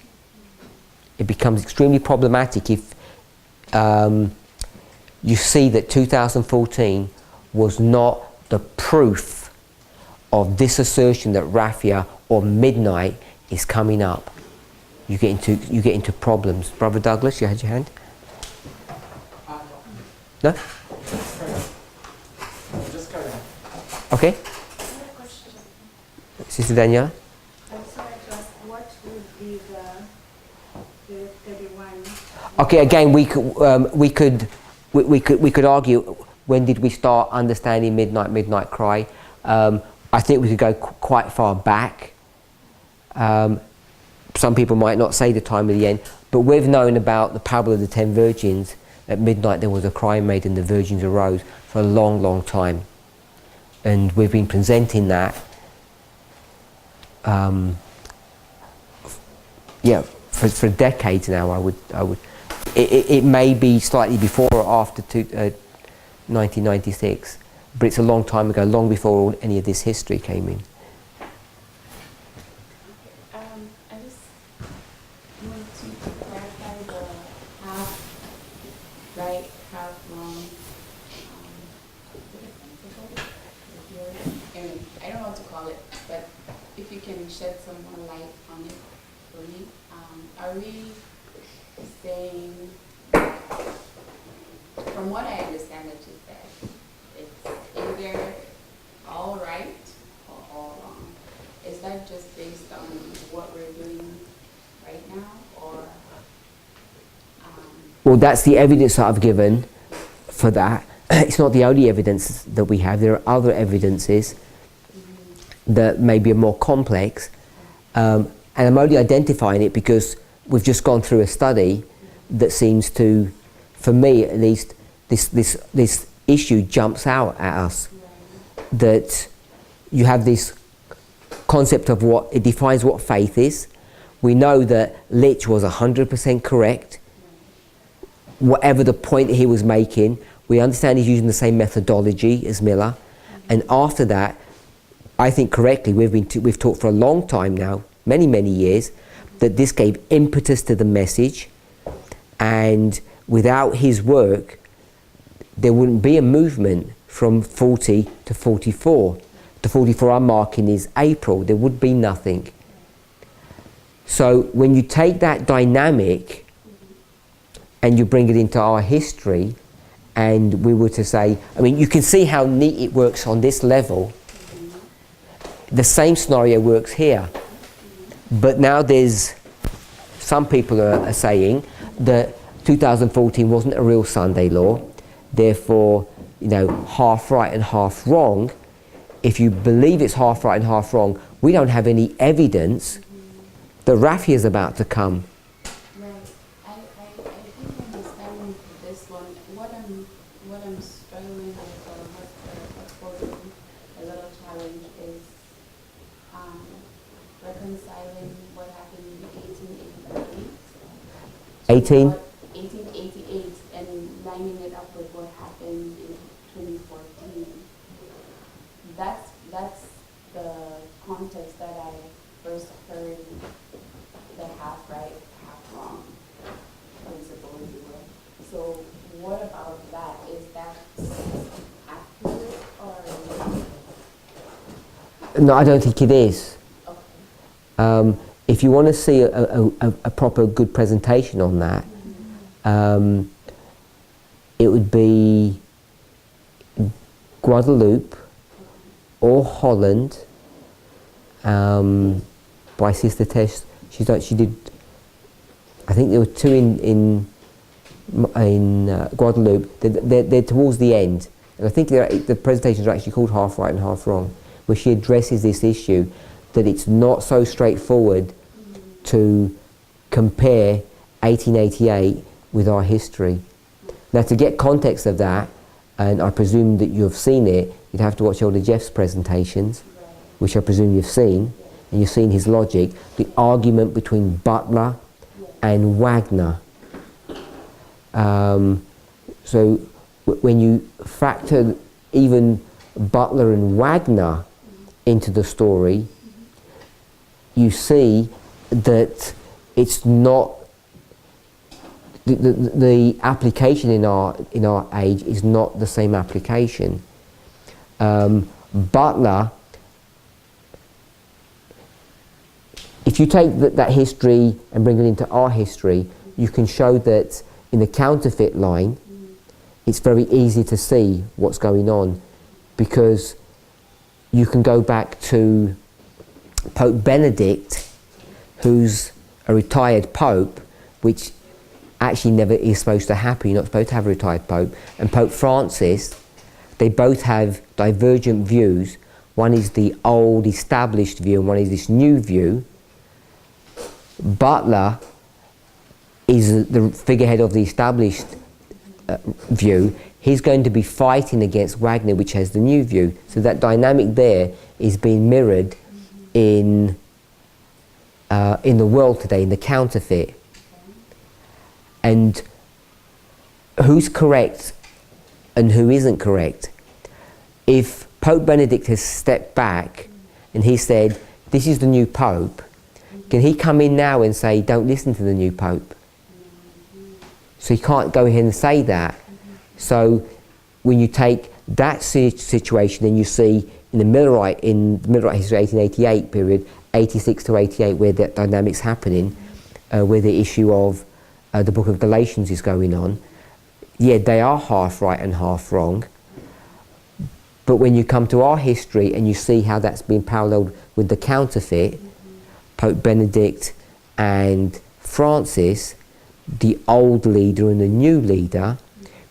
It becomes extremely problematic if you see that 2014 was not the proof of this assertion that Raffia or midnight is coming up. You get into problems. Brother Douglas, you had your hand? No? Just carry on. Okay. Sister Daniela? I'm sorry to ask, what would be the 31? Okay, again, we could argue, when did we start understanding midnight cry? I think we could go quite far back. Some people might not say the time of the end, but we've known about the parable of the 10 virgins. At midnight there was a cry made and the virgins arose for a long, long time. And we've been presenting that for decades now. I would. It may be slightly before or after 1996, but it's a long time ago, long before any of this history came in. I just want to clarify the half right, half wrong. I don't know what to call it, but if you can shed some more light on it for me. Are we saying, from what I understand that you said, it's either all right or all wrong? Is that just based on what we're doing right now, or? Well, that's the evidence that I've given for that. It's not the only evidence that we have. There are other evidences that maybe are more complex, and I'm only identifying it because we've just gone through a study that seems to, for me at least, this issue jumps out at us. That you have this concept of what it defines what faith is. We know that Litch was 100% correct. Whatever the point he was making, we understand he's using the same methodology as Miller, and after that, I think correctly, we've taught for a long time now, many years, that this gave impetus to the message, and without his work, there wouldn't be a movement from 40 to 44. The 44 I'm marking is April. There would be nothing. So when you take that dynamic and you bring it into our history, and we were to say, I mean, you can see how neat it works on this level. The same scenario works here. But now there's, some people are saying that 2014 wasn't a real Sunday law, therefore, you know, half right and half wrong. If you believe it's half right and half wrong, we don't have any evidence that Rafi is about to come. Right. I think understanding this one, what I'm struggling with, or what's posing a little challenge is reconciling what happened in 1888. 1888, and lining it up with what happened in 2014. That's the context that I first heard the half right, half wrong principle, if you will. So what about that? Is that accurate or? No, I don't think it is. Okay. If you want to see a proper good presentation on that, it would be Guadeloupe or Holland by Sister Tesh. She did. I think there were two in Guadeloupe. They're towards the end, and I think the presentations are actually called Half Right and Half Wrong, where she addresses this issue that it's not so straightforward to compare 1888 with our history. Now, to get context of that, and I presume that you've seen it, you'd have to watch Elder Jeff's presentations, which I presume you've seen, and you've seen his logic, the argument between Butler and Wagner. So when you factor even Butler and Wagner into the story, you see that it's not the application in our age is not the same application. Butler, if you take that history and bring it into our history, you can show that in the counterfeit line, it's very easy to see what's going on, because you can go back to Pope Benedict, who's a retired pope, which actually never is supposed to happen. You're not supposed to have a retired pope. And Pope Francis, they both have divergent views. One is the old established view and one is this new view. Butler is the figurehead of the established view. He's going to be fighting against Wagner, which has the new view. So that dynamic there is being mirrored in the world today, in the counterfeit. And who's correct and who isn't correct? if Pope Benedict has stepped back and he said, this is the new Pope, can he come in now and say, don't listen to the new Pope? So he can't go ahead and say that. So when you take that situation and you see in the Millerite history, 1888 period, 86 to 88, where that dynamic's happening, where the issue of the book of Galatians is going on, yeah, they are half right and half wrong. But when you come to our history and you see how that's been paralleled with the counterfeit, Pope Benedict and Francis, the old leader and the new leader,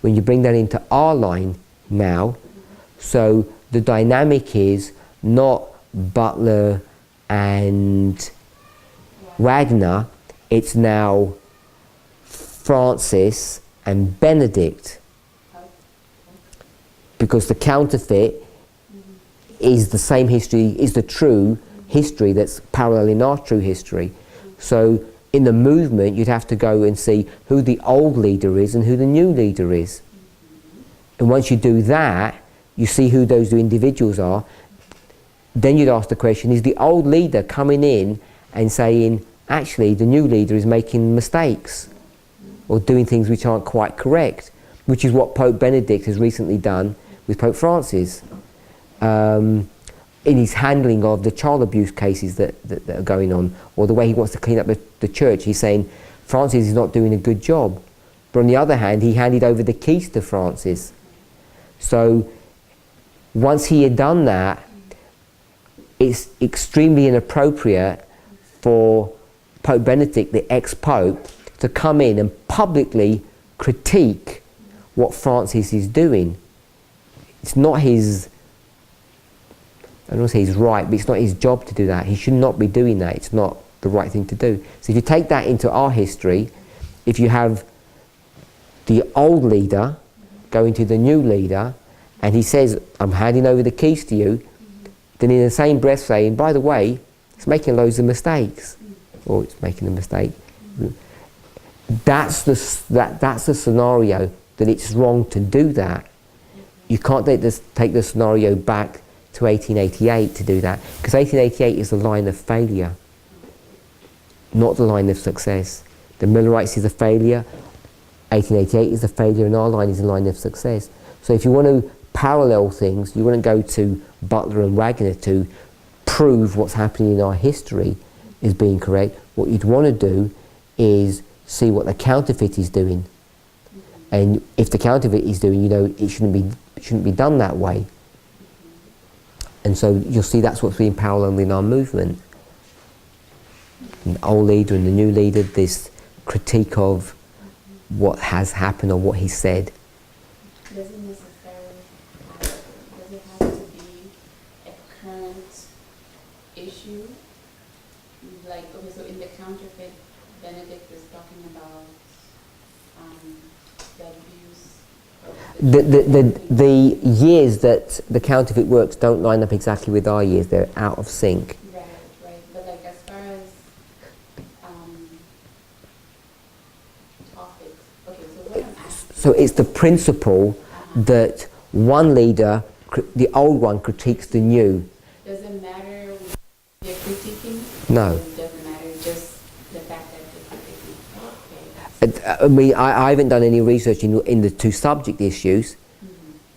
when you bring that into our line now, so the dynamic is not Butler and Wagner, it's now Francis and Benedict. Because the counterfeit is the same history, is the true history that's parallel in our true history. So in the movement, you'd have to go and see who the old leader is and who the new leader is. And once you do that, you see who those two individuals are. Then you'd ask the question, is the old leader coming in and saying, actually, the new leader is making mistakes or doing things which aren't quite correct, which is what Pope Benedict has recently done with Pope Francis in his handling of the child abuse cases that are going on, or the way he wants to clean up the church. He's saying Francis is not doing a good job. But on the other hand, he handed over the keys to Francis. So once he had done that, it's extremely inappropriate for Pope Benedict, the ex-pope, to come in and publicly critique what Francis is doing. It's not his, I don't want to say he's right, but it's not his job to do that. He should not be doing that. It's not the right thing to do. So if you take that into our history, if you have the old leader going to the new leader, and he says, I'm handing over the keys to you, then in the same breath saying, by the way, it's making loads of mistakes, or it's making a mistake. That's the scenario that it's wrong to do that. You can't take the scenario back to 1888 to do that, because 1888 is the line of failure, not the line of success. The Millerites is a failure, 1888 is a failure, and our line is a line of success. So if you want to parallel things, you wouldn't go to Butler and Wagner to prove what's happening in our history is being correct. What you'd want to do is see what the counterfeit is doing. And if the counterfeit is doing, you know, it shouldn't be done that way. And so you'll see that's what's being parallel in our movement. The old leader and the new leader, this critique of what has happened or what he said. Doesn't necessarily does it have to be a current issue? Like, okay, so in the counterfeit, Benedict is talking about the abuse. The years that the counterfeit works don't line up exactly with our years. They're out of sync. Right. But like as far as topics, okay, so what I'm asking. So it's the principle that one leader, the old one, critiques the new. Does it matter what they're critiquing? No. It doesn't matter, just the fact that they're critiquing. Okay. I mean, I haven't done any research in the two subject issues,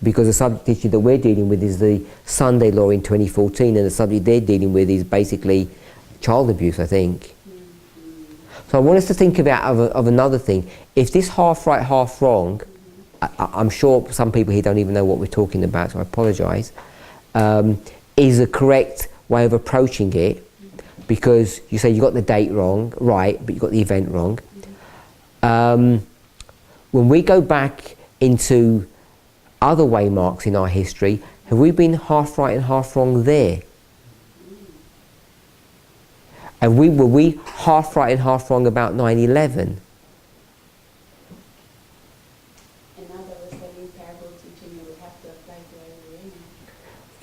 because the subject issue that we're dealing with is the Sunday law in 2014, and the subject they're dealing with is basically child abuse, I think. So I want us to think about of another thing. If this half right, half wrong, I'm sure some people here don't even know what we're talking about, so I apologise, is the correct way of approaching it, because you say you got the date wrong, right, but you got the event wrong. When we go back into other waymarks in our history, have we been half right and half wrong there? And were we half right and half wrong about 9/11? And now that we're studying parable teaching, it would have to apply to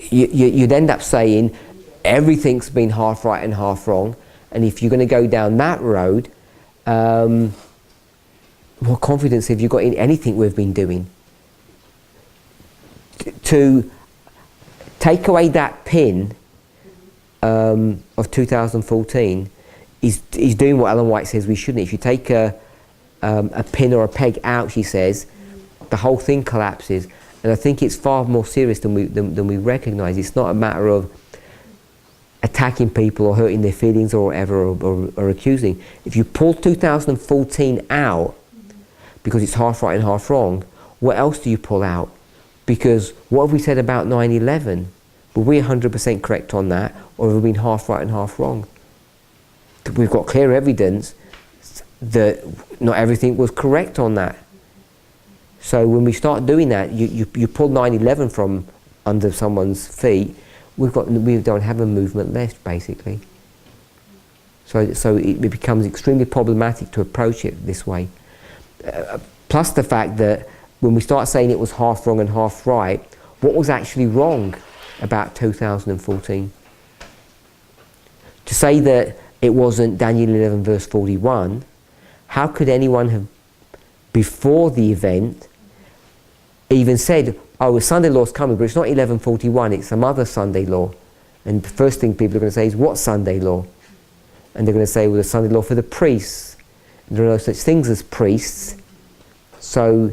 every You'd end up saying everything's been half right and half wrong, and if you're going to go down that road, what confidence have you got in anything we've been doing? To take away that pin of 2014, he's doing what Ellen White says we shouldn't. If you take a pin or a peg out, she says, the whole thing collapses. And I think it's far more serious than we recognise. It's not a matter of attacking people or hurting their feelings or whatever, or accusing. If you pull 2014 out, because it's half right and half wrong, what else do you pull out? Because what have we said about 9/11? Were we 100% correct on that, or have we been half right and half wrong? We've got clear evidence that not everything was correct on that. So when we start doing that, you pull 9/11 from under someone's feet, we don't have a movement left, basically. So it becomes extremely problematic to approach it this way. Plus the fact that when we start saying it was half wrong and half right, what was actually wrong about 2014? To say that it wasn't Daniel 11 verse 41, how could anyone have, before the event, even said, oh, a Sunday law's coming, but it's not 11:41, it's some other Sunday law. And the first thing people are going to say is, what Sunday law? And they're going to say, well, the Sunday law for the priests. And there are no such things as priests. So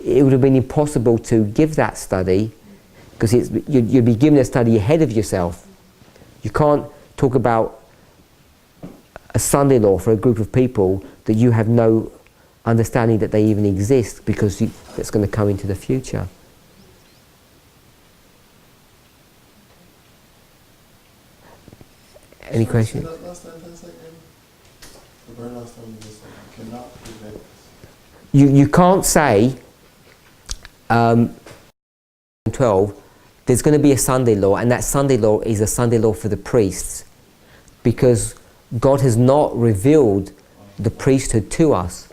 it would have been impossible to give that study, because you'd be giving a study ahead of yourself. You can't talk about a Sunday law for a group of people that you have no understanding that they even exist, because that's going to come into the future. Any questions? You can't say 12, there's going to be a Sunday law, and that Sunday law is a Sunday law for the priests, because God has not revealed the priesthood to us.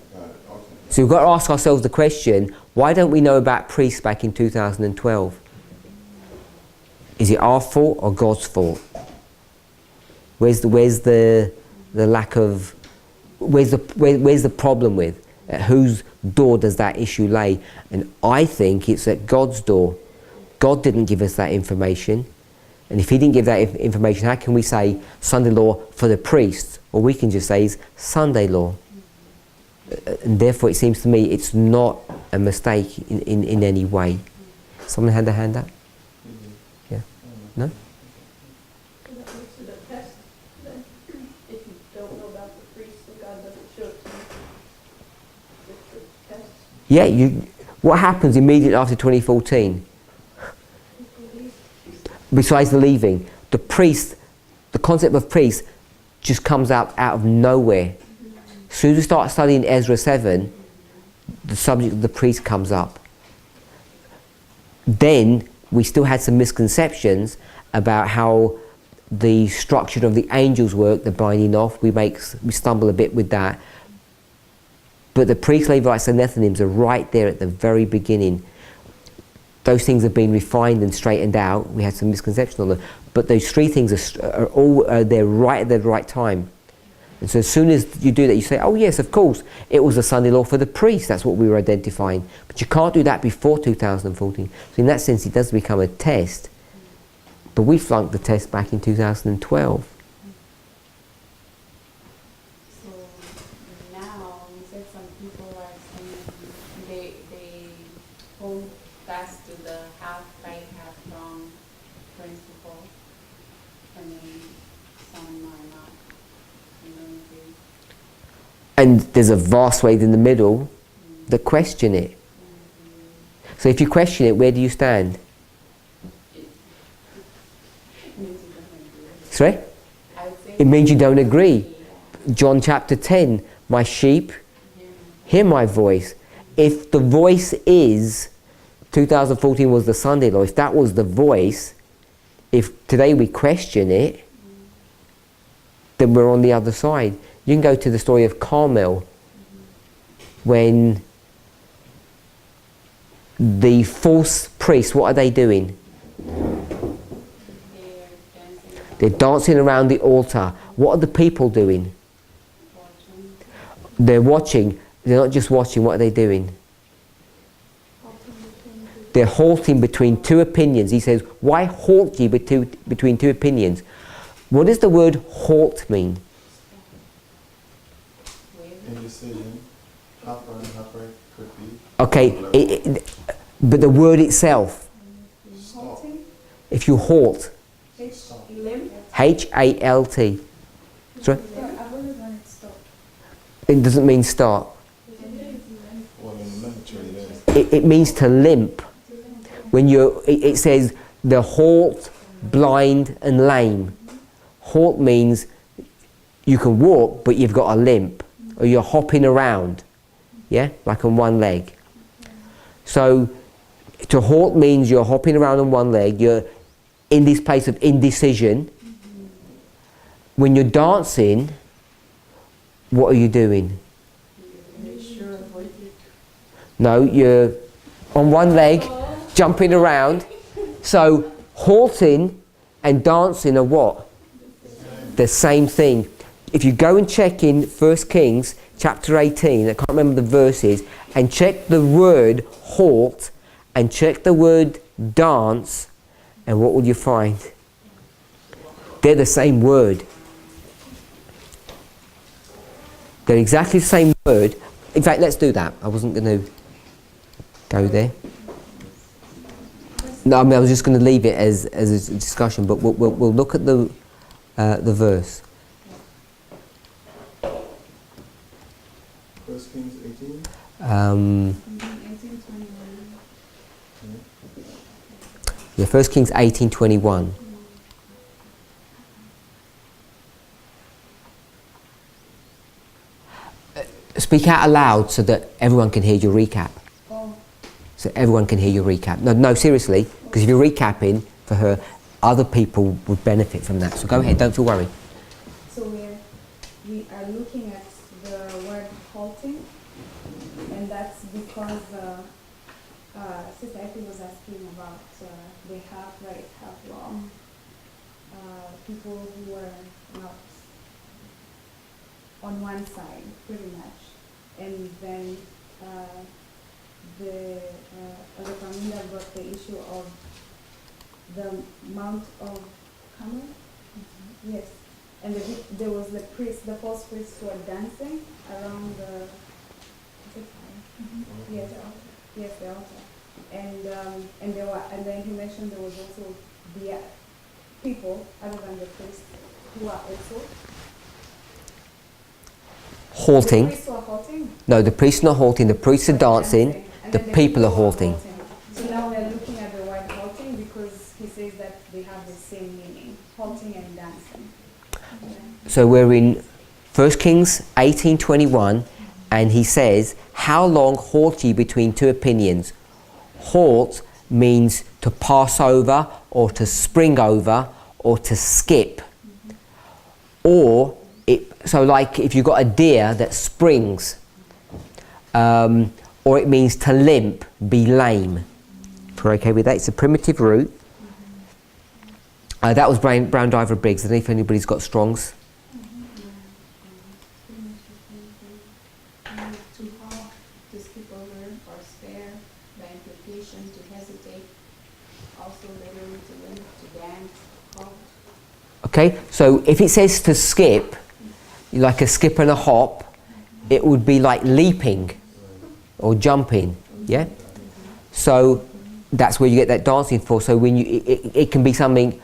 So we've got to ask ourselves the question, why don't we know about priests back in 2012? Is it our fault or God's fault? Where's the lack of, where's the problem with? At whose door does that issue lay? And I think it's at God's door. God didn't give us that information. And if he didn't give that information, how can we say Sunday law for the priests? Or we can just say it's Sunday law. And therefore it seems to me it's not a mistake in any way. Someone had their hand up? Yeah? No? That makes it a test, then, if you don't know about the priest and God doesn't show it to you. It's a test. Yeah, what happens immediately after 2014? Besides the leaving, the priest, the concept of priest just comes out of nowhere. As soon as we start studying Ezra 7, the subject of the priest comes up. Then we still had some misconceptions about how the structure of the angels work, the binding off. We stumble a bit with that. But the priests, Levites and Nethinims are right there at the very beginning. Those things have been refined and straightened out. We had some misconceptions on them. But those three things are all there right at the right time. And so as soon as you do that, you say, oh yes, of course, it was a Sunday law for the priest. That's what we were identifying. But you can't do that before 2014. So in that sense, it does become a test. But we flunked the test back in 2012. So now, you said some people are saying they hold fast to the half right, half wrong principle, and then some are not. You don't agree? And there's a vast swathe in the middle that question it. So if you question it, where do you stand? Sorry? It means you don't agree. John chapter 10, my sheep hear my voice. If the voice is, 2014 was the Sunday law, if that was the voice, if today we question it, then we're on the other side. You can go to the story of Carmel, when the false priests, what are they doing? They're dancing around the altar. What are the people doing? They're watching. They're not just watching, what are they doing? they're halting between two opinions. He says, why halt ye between two opinions? What does the word halt mean? Indecision. Half right could be. Okay, but the word itself, Halting? if you halt, Limp? H-A-L-T. Sorry? I've always wanted to stop. It doesn't mean start. Well, in the military, there's It means to limp. When it says the halt, blind and lame. Halt means you can walk but you've got a limp, or you're hopping around, yeah, like on one leg. So to halt means you're hopping around on one leg, you're in this place of indecision. When you're dancing, what are you doing? No, you're on one leg, jumping around. So halting and dancing are what? The same thing. If you go and check in 1 Kings chapter 18, I can't remember the verses, and check the word halt and check the word dance, and what will you find? They're the same word. They're exactly the same word. In fact, let's do that. I wasn't going to go there. No, I mean, I was just going to leave it as a discussion, but we'll look at the verse. 1 Kings 18. 1821. Yeah, 1 Kings 18:21. Speak out aloud so that everyone can hear your recap. Oh, So everyone can hear your recap. No, seriously, because if you're recapping for her, other people would benefit from that. So go ahead, don't feel worried. so we are looking at the word halting, and that's because CSOTP was asking about the half-right, half-wrong people who were not on one side, pretty much, and then the Parminder brought the issue of the Mount of Carmel. Yes, and there was the priest, the false priests who were dancing around the. Is it fire? Yes, yes, the altar, and there were, and then he mentioned there was also the people other than the priests who are also. Halting. The priests were halting. No, the priests are not halting, the priests are dancing, And the then people are halting. So now we're looking at the word halting because he says that they have the same meaning, halting and dancing. So we're in 1 Kings 18:21, and he says, how long halt ye between two opinions? Halt means to pass over, or to spring over, or to skip. Or, so like if you've got a deer that springs, or it means to limp, be lame. If we're okay with that, it's a primitive root. That was Brown Diver Briggs. I don't know if anybody's got Strongs. To halt, to skip over or spare, by implication, to hesitate, also literally to limp, to dance, halt. Okay, so if it says to skip, like a skip and a hop, it would be like leaping or jumping, yeah? So that's where you get that dancing for. So when it can be something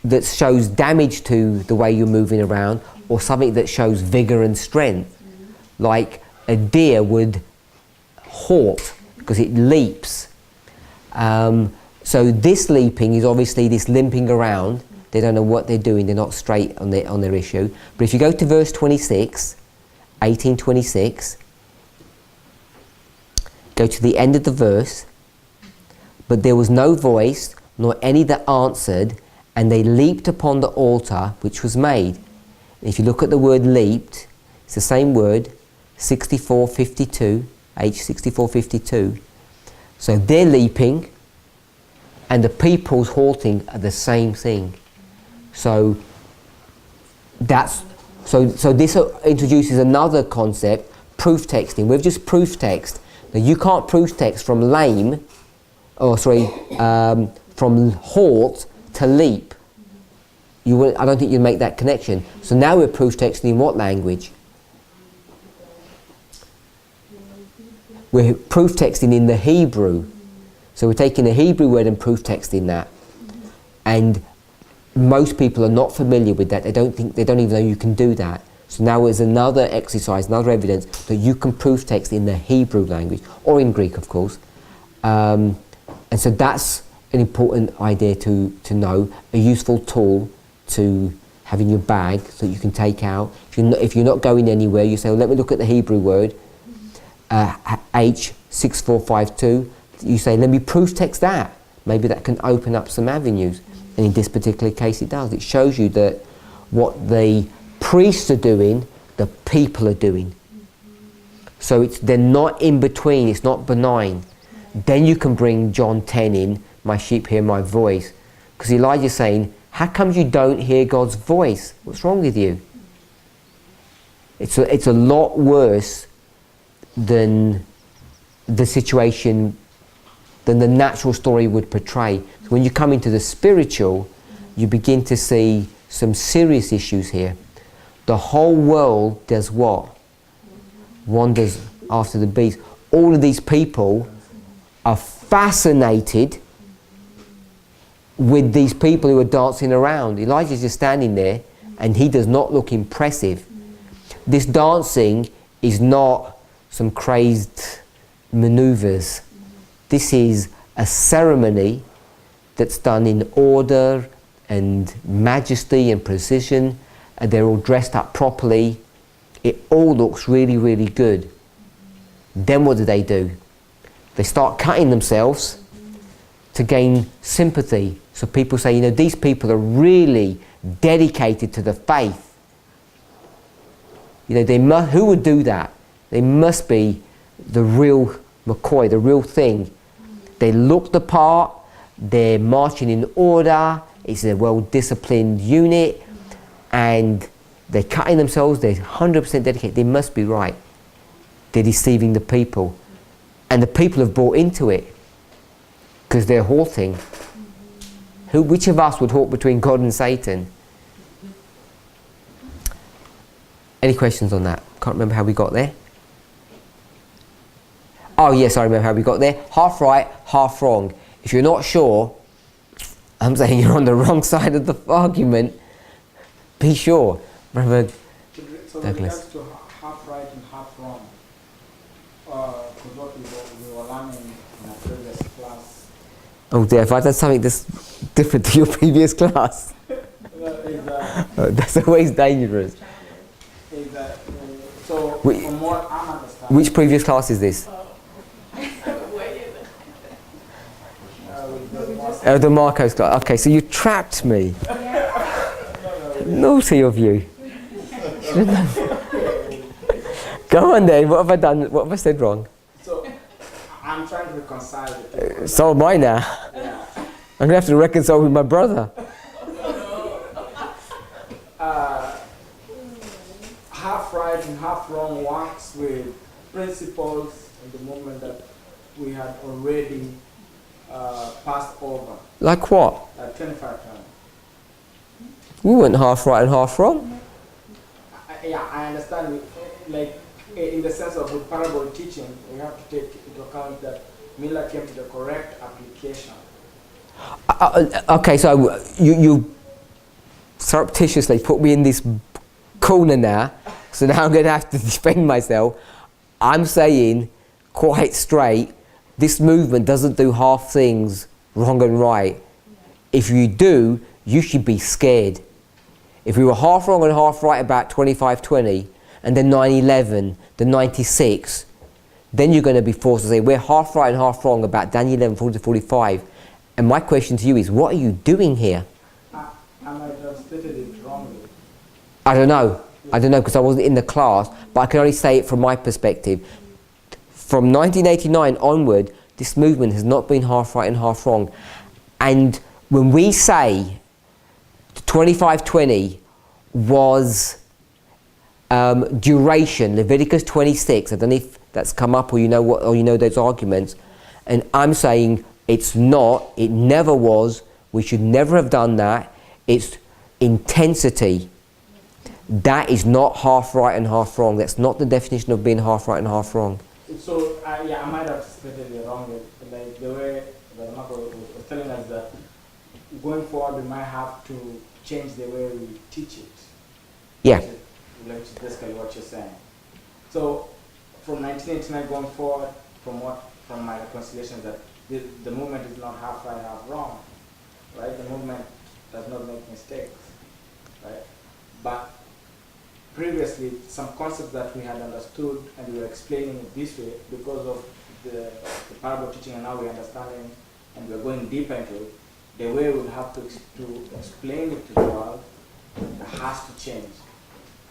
that shows damage to the way you're moving around, or something that shows vigor and strength. Like a deer would halt because it leaps. So this leaping is obviously this limping around. They don't know what they're doing. They're not straight on their issue. But if you go to verse 26, 18:26, go to the end of the verse. But there was no voice, nor any that answered, and they leaped upon the altar which was made. And if you look at the word leaped, it's the same word, 6452, H6452. So they're leaping, and the people's halting are the same thing. So this introduces another concept, proof texting. We've just proof text. Now you can't proof text from lame from halt to leap. I don't think you'd make that connection. So now we're proof texting in what language? We're proof texting in the Hebrew. So we're taking the Hebrew word and proof texting that. And most people are not familiar with that. They don't even know you can do that. So now there's another exercise, another evidence that you can proof text in the Hebrew language, or in Greek, of course. And so that's an important idea to know, a useful tool to have in your bag so that you can take out. If you're not going anywhere, you say, well, let me look at the Hebrew word, H6452. You say, let me proof text that. Maybe that can open up some avenues. And in this particular case, it does. It shows you that what the priests are doing, the people are doing. So they're not in between, it's not benign. Then you can bring John 10 in, my sheep hear my voice. Because Elijah's saying, how come you don't hear God's voice? What's wrong with you? It's a lot worse than the situation, than the natural story would portray. So when you come into the spiritual, you begin to see some serious issues here. The whole world does what? Wanders after the beast. All of these people are fascinated with these people who are dancing around. Elijah's just standing there and he does not look impressive. This dancing is not some crazed maneuvers. This is a ceremony that's done in order and majesty and precision, and they're all dressed up properly. It all looks really, really good. Then what do? They start cutting themselves to gain sympathy. So people say, these people are really dedicated to the faith. Who would do that? They must be the real McCoy, the real thing. They look the part, they're marching in order, it's a well-disciplined unit, and they're cutting themselves, they're 100% dedicated, they must be right. They're deceiving the people. And the people have bought into it, because they're halting. Which of us would halt between God and Satan? Any questions on that? Can't remember how we got there. Oh yes, I remember how we got there. Half right, half wrong. If you're not sure, I'm saying you're on the wrong side of the argument. Be sure. Brother So Douglas. with regards to half right and half wrong, because what we were learning in a previous class. Oh dear, have I done something that's different to your previous class? That's always dangerous. So from what I'm understanding. Which previous class is this? The Marcos class. Okay, so you trapped me. Naughty of you. Go on then, what have I done? What have I said wrong? So I'm trying to reconcile the two. So am I now. Yeah. I'm going to have to reconcile with my brother. Half right and half wrong works with principles in the movement that we had already passed over. Like what? 25 times. We weren't half right and half wrong. I understand. Like in the sense of with parable teaching, we have to take into account that Miller came to the correct application. Okay, so you surreptitiously put me in this corner now, so now I'm going to have to defend myself. I'm saying quite straight, this movement doesn't do half things wrong and right. If you do, you should be scared. If we were half wrong and half right about 25-20, and then 9-11, the 96, then you're going to be forced to say, we're half right and half wrong about Daniel 11, 40-45. And my question to you is, what are you doing here? I might have stated it wrongly. I don't know, because I wasn't in the class, but I can only say it from my perspective. From 1989 onward, this movement has not been half right and half wrong. And when we say 25-20 was duration, Leviticus 26, I don't know if that's come up or you know those arguments, and I'm saying It's not, it never was, we should never have done that. It's intensity. That is not half right and half wrong. That's not the definition of being half right and half wrong. So, yeah, I might have stated it wrong. Like the way that Marco was telling us that going forward we might have to change the way we teach it. Yeah. Which is basically what you're saying. So, from 1989 going forward, from my reconciliation, that the movement is not half right, half wrong, right? The movement does not make mistakes, right? But previously, some concepts that we had understood and we were explaining it this way because of the parable teaching, and now we're understanding and we're going deeper into it, the way we'll have to explain it to the world has to change.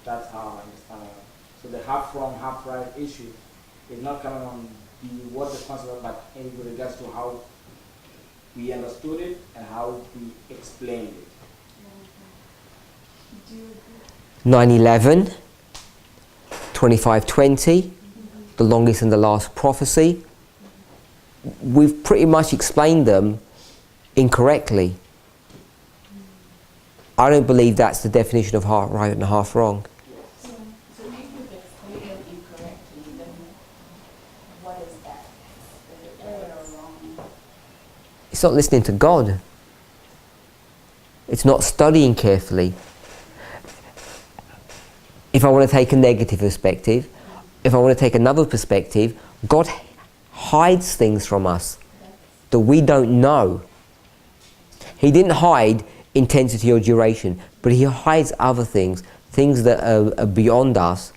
That's how I understand it. So the half wrong, half right issue is not coming on what the concept is, but in regards to how we understood it and how we explained it. Do you agree? 9/11, 25/20, the longest and the last prophecy. We've pretty much explained them incorrectly. I don't believe that's the definition of half right and half wrong. So if you've explained it incorrectly, then what is that? Is it right or wrong? It's not listening to God. It's not studying carefully. If I want to take a negative perspective, if I want to take another perspective, God hides things from us that we don't know. He didn't hide intensity or duration, but He hides other things, things that are beyond us,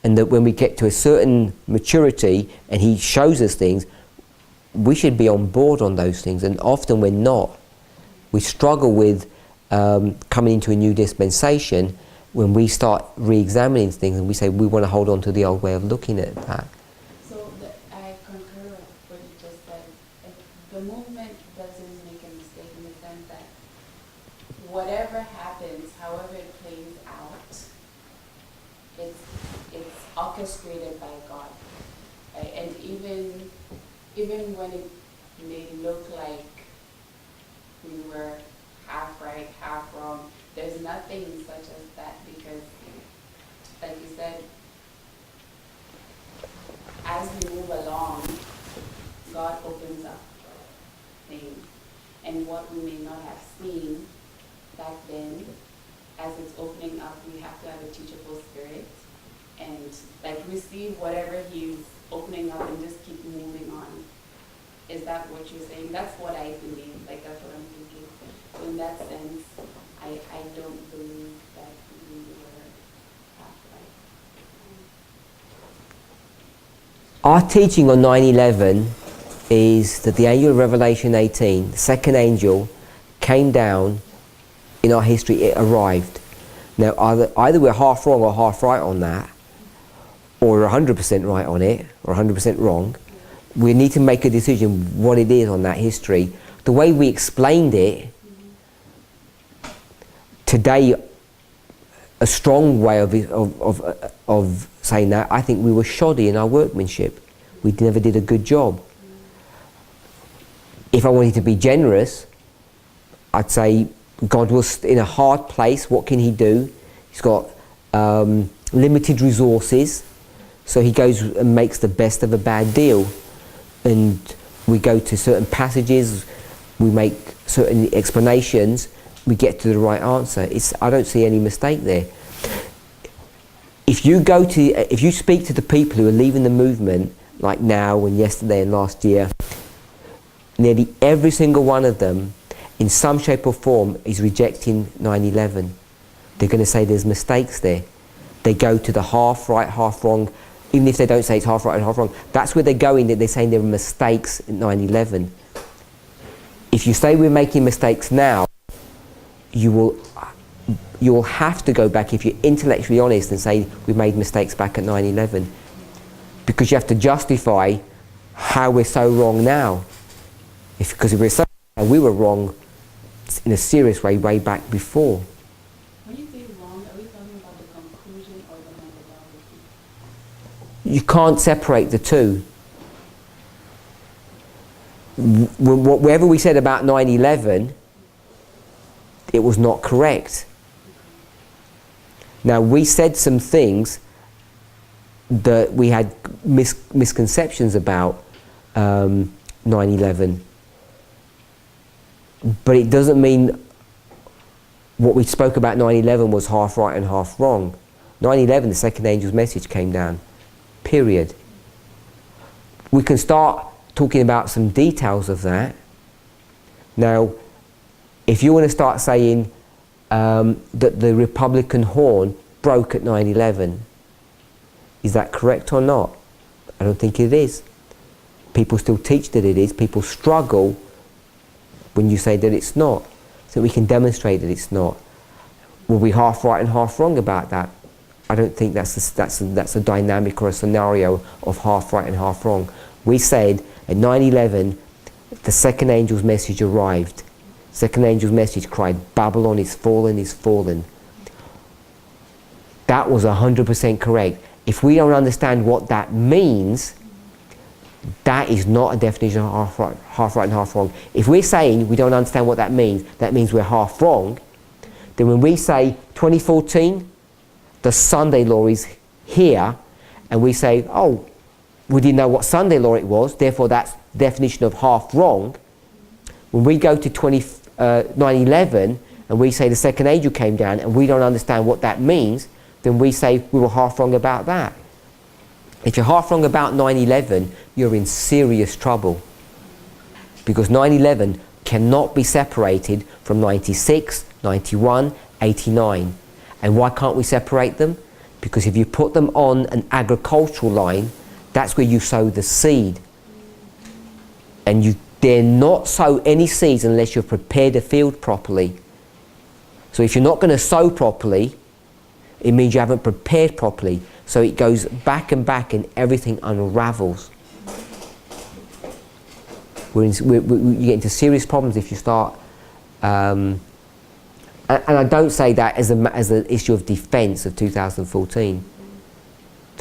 and that when we get to a certain maturity and He shows us things, we should be on board on those things, and often we're not. We struggle with coming into a new dispensation when we start re-examining things and we say we want to hold on to the old way of looking at that. So I concur with what you just said. The movement doesn't make a mistake in the sense that whatever happens, however it plays out, it's orchestrated by God. Right? And even when it may look like we were half right, half wrong, there's nothing such as that, because, like you said, as we move along, God opens up things. And what we may not have seen back then, as it's opening up, we have to have a teachable spirit and like receive whatever He's opening up and just keep moving on. Is that what you're saying? That's what I believe. Like, that's what I'm thinking. So in that sense, I don't believe that we were half right. Our teaching on 9/11 is that the angel of Revelation 18, the second angel, came down in our history. It arrived. Now either we're half wrong or half right on that, or we're 100% right on it or 100% wrong. We need to make a decision what it is on that history. The way we explained it today, a strong way of saying that, I think we were shoddy in our workmanship. We never did a good job. If I wanted to be generous, I'd say God was in a hard place. What can He do? He's got limited resources, so He goes and makes the best of a bad deal. And we go to certain passages, we make certain explanations, we get to the right answer. I don't see any mistake there. If you speak to the people who are leaving the movement, like now and yesterday and last year, nearly every single one of them, in some shape or form, is rejecting 9/11. They're going to say there's mistakes there. They go to the half right, half wrong. Even if they don't say it's half right and half wrong, that's where they're going, that they're saying there are mistakes in 9/11. If you say we're making mistakes now, you will have to go back, if you're intellectually honest, and say we made mistakes back at 9/11. Because you have to justify how we're so wrong now. Because if we're so wrong, we were wrong in a serious way back before. When you say wrong, are we talking about the conclusion or the methodology? You can't separate the two. whatever we said about 9/11, it was not correct. Now, we said some things that we had misconceptions about 9/11, but it doesn't mean what we spoke about 9/11 was half right and half wrong. 9/11, the second angel's message came down, period. We can start talking about some details of that. Now, if you want to start saying that the Republican horn broke at 9/11, is that correct or not? I don't think it is. People still teach that it is. People struggle when you say that it's not. So we can demonstrate that it's not. Will we half right and half wrong about that? I don't think that's a dynamic or a scenario of half right and half wrong. We said at 9/11, the second angel's message arrived. Second angel's message cried, Babylon is fallen, is fallen. That was 100% correct. If we don't understand what that means, that is not a definition of half right and half wrong. If we're saying we don't understand what that means we're half wrong, then when we say 2014, the Sunday law is here, and we say, oh, we didn't know what Sunday law it was, therefore that's definition of half wrong. When we go to 9/11 and we say the second angel came down and we don't understand what that means, then we say we were half wrong about that. If you're half wrong about 9/11, you're in serious trouble, because 9/11 cannot be separated from 96, 91, 89. And why can't we separate them? Because if you put them on an agricultural line, that's where you sow the seed. And you dare not sow any seeds unless you've prepared the field properly. So if you're not going to sow properly, it means you haven't prepared properly. So it goes back and back and everything unravels. You get into serious problems if you start... and I don't say that as an issue of defence of 2014.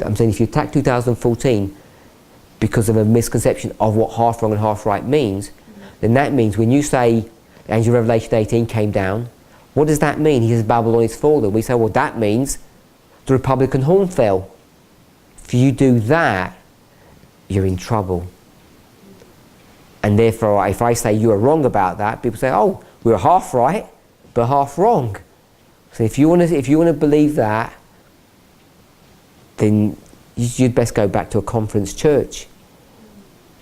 I'm saying if you attack 2014 because of a misconception of what half wrong and half right means, then that means when you say Angel Revelation 18 came down, what does that mean? He says Babylon is fallen. We say, well, that means the Republican horn fell. If you do that, you're in trouble. And therefore, if I say you are wrong about that, people say, oh, we were half right, but half wrong. So if you want to believe that, then you'd best go back to a conference church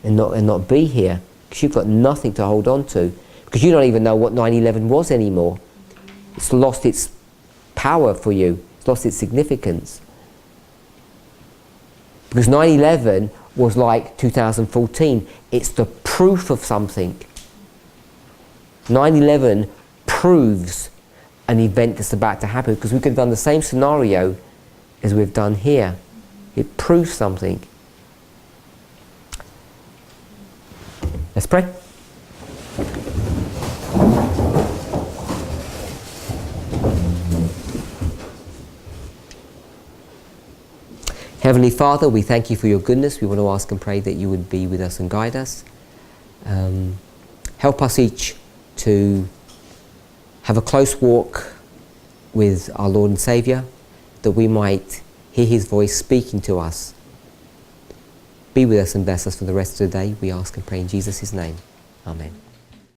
and not be here, because you've got nothing to hold on to, because you don't even know what 9/11 was anymore. It's lost its power for you. It's lost its significance. Because 9/11 was like 2014. It's the proof of something. 9/11 proves an event that's about to happen, because we could have done the same scenario as we've done here. It proves something. Let's pray. Heavenly Father, we thank you for your goodness. We want to ask and pray that you would be with us and guide us. Help us each to have a close walk with our Lord and Saviour, that we might hear his voice speaking to us. Be with us and bless us for the rest of the day. We ask and pray in Jesus' name. Amen.